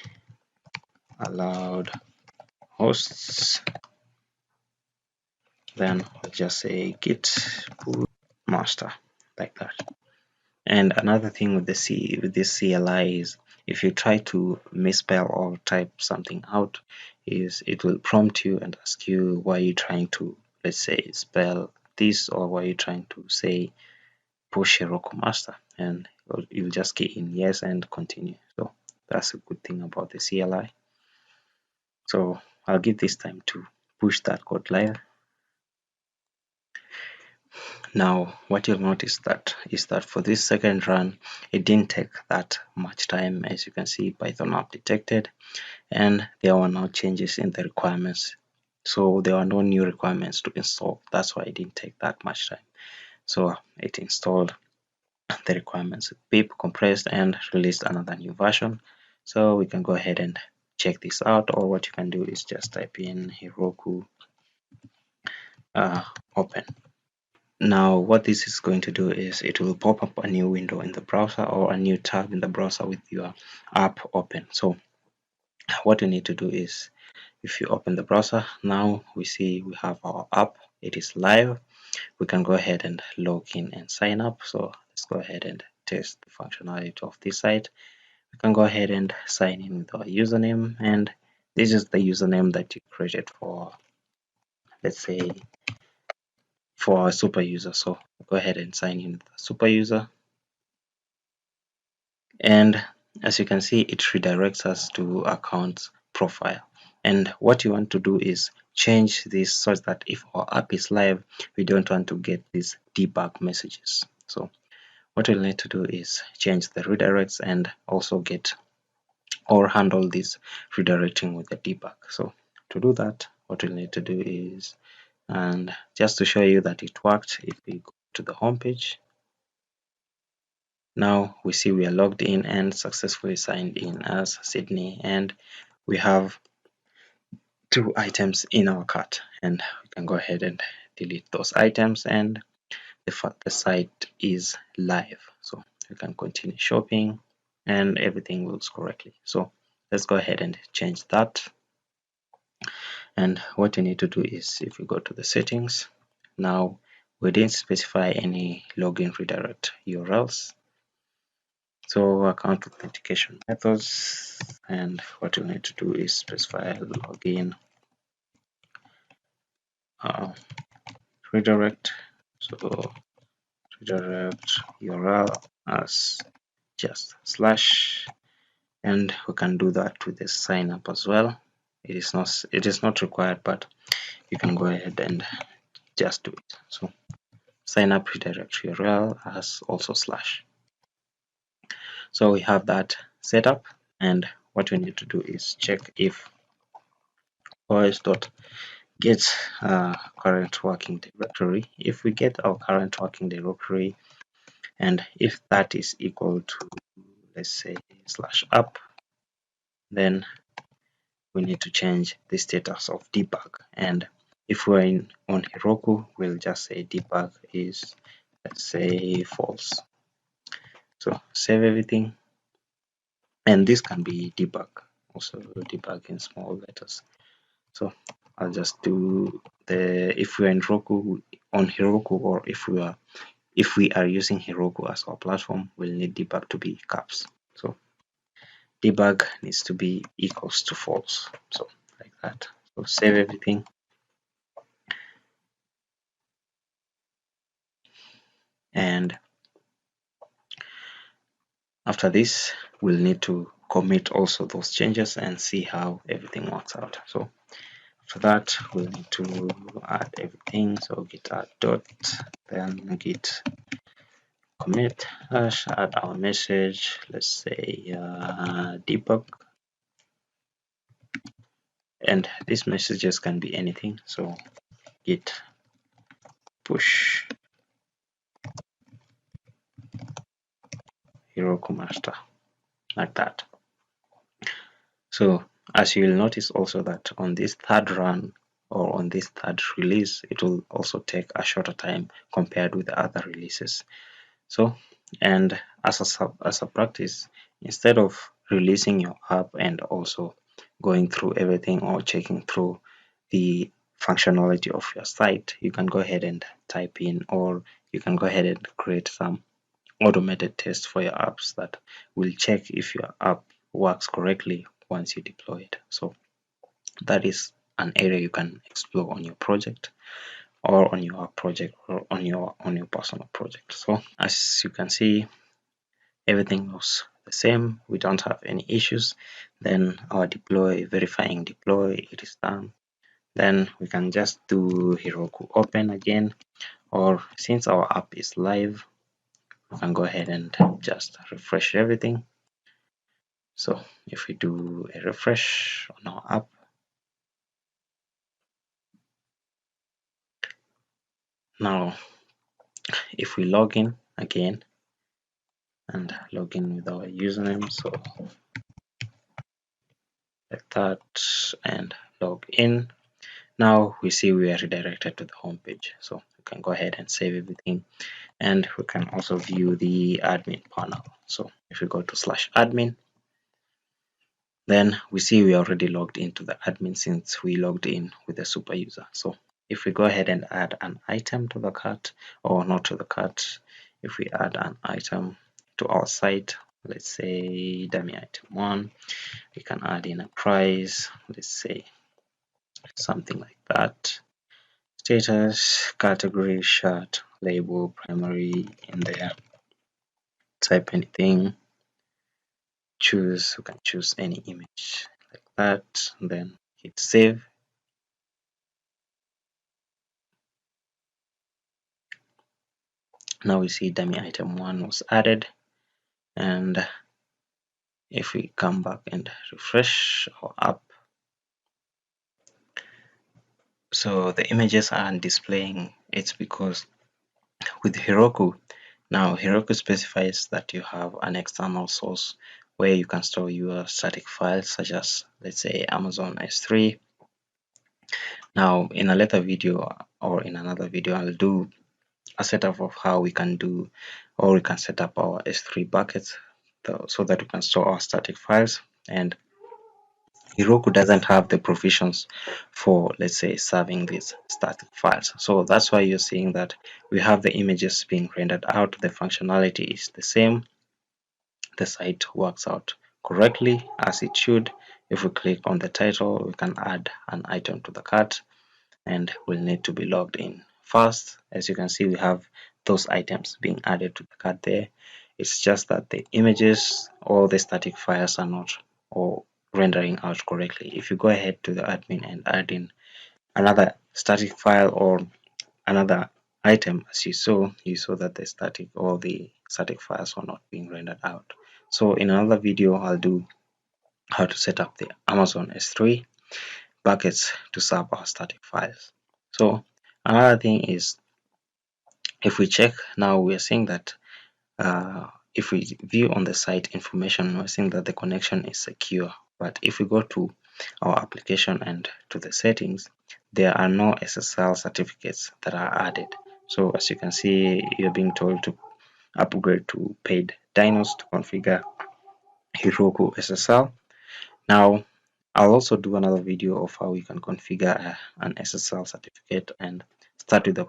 A: allowed hosts, then we'll just say git pull master, like that. And another thing with this CLI is if you try to misspell or type something out, is it will prompt you and ask you why you're trying to, let's say, spell this, or why you're trying to say push Heroku master, and you'll just key in yes and continue. So that's a good thing about the CLI. So I'll give this time to push that code live. Now what you'll notice is that for this second run, it didn't take that much time. As you can see, Python app detected, and there were no changes in the requirements. So there were no new requirements to install. That's why it didn't take that much time. So it installed the requirements, pip, compressed, and released another new version. So we can go ahead and check this out, or what you can do is just type in Heroku open. Now what this is going to do is it will pop up a new window in the browser, or a new tab in the browser with your app open. So what we need to do is, if you open the browser, now we see we have our app, it is live. We can go ahead and log in and sign up. So let's go ahead and test the functionality of this site. We can go ahead and sign in with our username, and this is the username that you created for, let's say, for a super user. So go ahead and sign in with the super user, and as you can see, it redirects us to account's profile. And what you want to do is change this so that if our app is live, we don't want to get these debug messages. So what we'll need to do is change the redirects and also get or handle this redirecting with the debug. So to do that, what we'll need to do is, and just to show you that it worked, if we go to the home page, now we see we are logged in and successfully signed in as Sydney, and we have 2 items in our cart, and we can go ahead and delete those items, and the site is live. So we can continue shopping and everything looks correctly. So let's go ahead and change that. And what you need to do is, if you go to the settings, now we didn't specify any login redirect URLs. So account authentication methods, and what you need to do is specify login redirect. So redirect URL as just slash, and we can do that with the sign up as well. It is not required, but you can go ahead and just do it. So sign up redirect URL as also slash. So we have that set up, and what we need to do is check if os.get current working directory. If we get our current working directory, and if that is equal to, let's say, /app, then we need to change the status of debug. And if we're on Heroku, we'll just say debug is, let's say, false. So save everything, and this can be debug, also debug in small letters. So I'll just do the, if we're on Heroku, or if we are using Heroku as our platform, we'll need debug to be caps. So debug needs to be equals to false. So like that. So save everything. And after this, we'll need to commit also those changes and see how everything works out. So after that, we'll need to add everything. So git add dot, then git commit hash, add our message, let's say debug, and these messages can be anything. So git push Heroku master, like that. So as you will notice also that on this third run, or on this third release, it will also take a shorter time compared with the other releases. So, and as a practice, instead of releasing your app and also going through everything or checking through the functionality of your site, you can go ahead and type in, or you can go ahead and create some automated tests for your apps that will check if your app works correctly once you deploy it. So that is an area you can explore on your project, or on your project, or on your personal project. So as you can see, everything looks the same. We don't have any issues. Then our verifying deploy, it is done. Then we can just do Heroku open again, or since our app is live, we can go ahead and just refresh everything. So if we do a refresh on our app, now if we log in again and log in with our username, so like that, and log in, now we see we are redirected to the home page. So we can go ahead and save everything, and we can also view the admin panel. So if we go to /admin, then we see we already logged into the admin since we logged in with the super user. So if we go ahead and add an item to the cart, or not to the cart, if we add an item to our site, let's say dummy item 1, we can add in a price, let's say something like that, status, category, shirt, label, primary in there, type anything, we can choose any image like that, then hit save. Now we see dummy item 1 was added, and if we come back and refresh our app, so the images aren't displaying. It's because with Heroku, now Heroku specifies that you have an external source where you can store your static files, such as, let's say, Amazon S3. Now in a later video, or in another video, I'll do a setup of how we can do, or we can set up our S3 buckets so that we can store our static files. And Heroku doesn't have the provisions for, let's say, serving these static files. So that's why you're seeing that we have the images being rendered out. The functionality is the same. the site works out correctly as it should. If we click on the title, we can add an item to the cart, and we'll need to be logged in first. As you can see, we have those items being added to the cart there. It's just that the images or the static files are not or rendering out correctly. If you go ahead to the admin and add in another static file or another item, as you saw that the static or the static files were not being rendered out. So in another video, I'll do how to set up the Amazon S3 buckets to serve our static files. So another thing is, if we check now, we are seeing that if we view on the site information, we're seeing that the connection is secure. But if we go to our application and to the settings, there are no SSL certificates that are added. So as you can see, you're being told to upgrade to paid dynos to configure Heroku SSL. Now, I'll also do another video of how you can configure an SSL certificate and start with the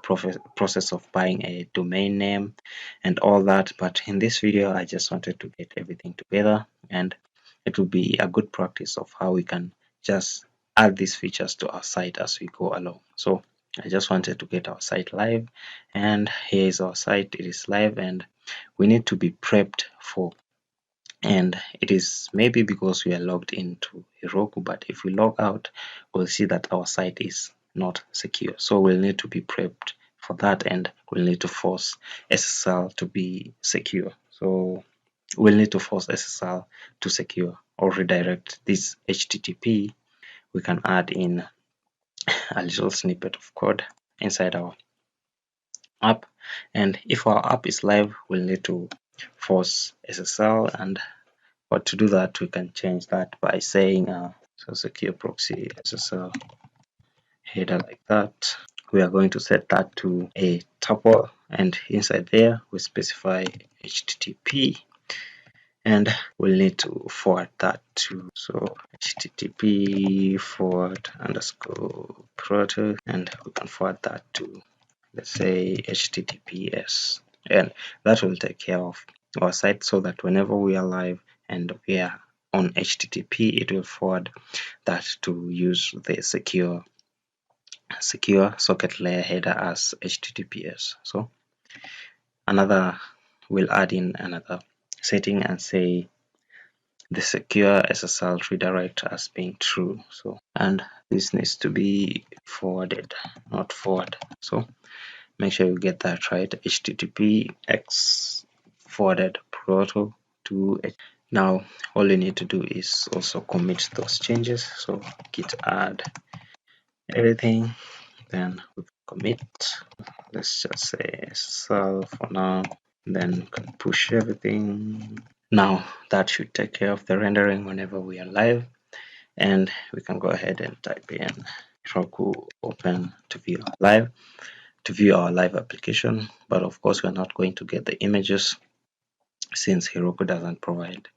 A: process of buying a domain name and all that. But in this video, I just wanted to get everything together, and it will be a good practice of how we can just add these features to our site as we go along. So I just wanted to get our site live, and here is our site. It is live, and we need to be prepped for, and it is maybe because we are logged into Heroku, but if we log out, we'll see that our site is not secure. So we'll need to be prepped for that, and we'll need to force SSL to be secure. So we'll need to force SSL to secure or redirect this HTTP. We can add in a little snippet of code inside our app, and if our app is live, we'll need to force SSL. And but to do that, we can change that by saying so secure proxy SSL header like that. We are going to set that to a tuple, and inside there we specify HTTP, and we'll need to forward that to HTTP forward underscore proto, and we can forward that to, let's say, HTTPS, and that will take care of our site, so that whenever we are live and we are on HTTP, it will forward that to use the secure socket layer header as HTTPS. So we'll add in another setting and say the secure SSL redirect as being true. So, and this needs to be forwarded, not forward. So make sure you get that right. HTTP x forwarded proto to it. Now all you need to do is also commit those changes. So git add everything, then we commit. Let's just say SSL for now. Then we can push everything. Now that should take care of the rendering whenever we are live, and we can go ahead and type in Heroku open to view our live application. But of course, we're not going to get the images since Heroku doesn't provide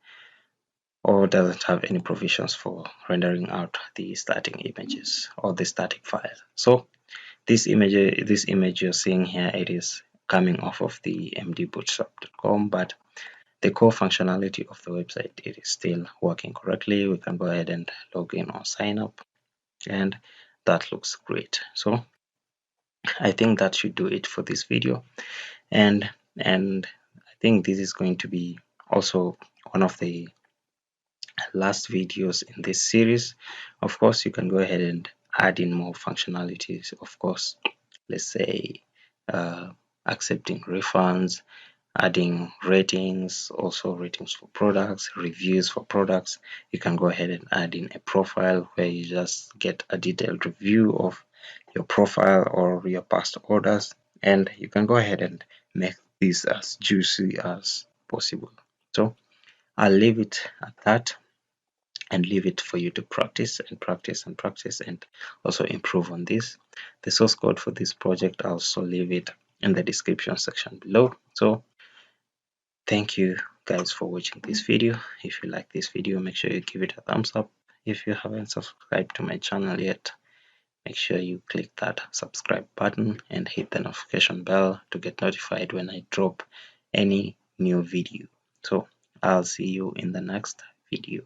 A: or doesn't have any provisions for rendering out the static images or the static files. So this image you're seeing here, it is coming off of the mdbootstrap.com, but the core functionality of the website, it is still working correctly. We can go ahead and log in or sign up, and that looks great. So I think that should do it for this video, and I think this is going to be also one of the last videos in this series. Of course, you can go ahead and add in more functionalities. Of course, let's say accepting refunds, adding ratings, also ratings for products, reviews for products. You can go ahead and add in a profile where you just get a detailed review of your profile or your past orders, and you can go ahead and make this as juicy as possible. So I'll leave it at that and leave it for you to practice and practice and practice and also improve on this. The source code for this project, I'll also leave it in the description section below. So thank you guys for watching this video. If you like this video, make sure you give it a thumbs up. If you haven't subscribed to my channel yet, make sure you click that subscribe button and hit the notification bell to get notified when I drop any new video. So I'll see you in the next video.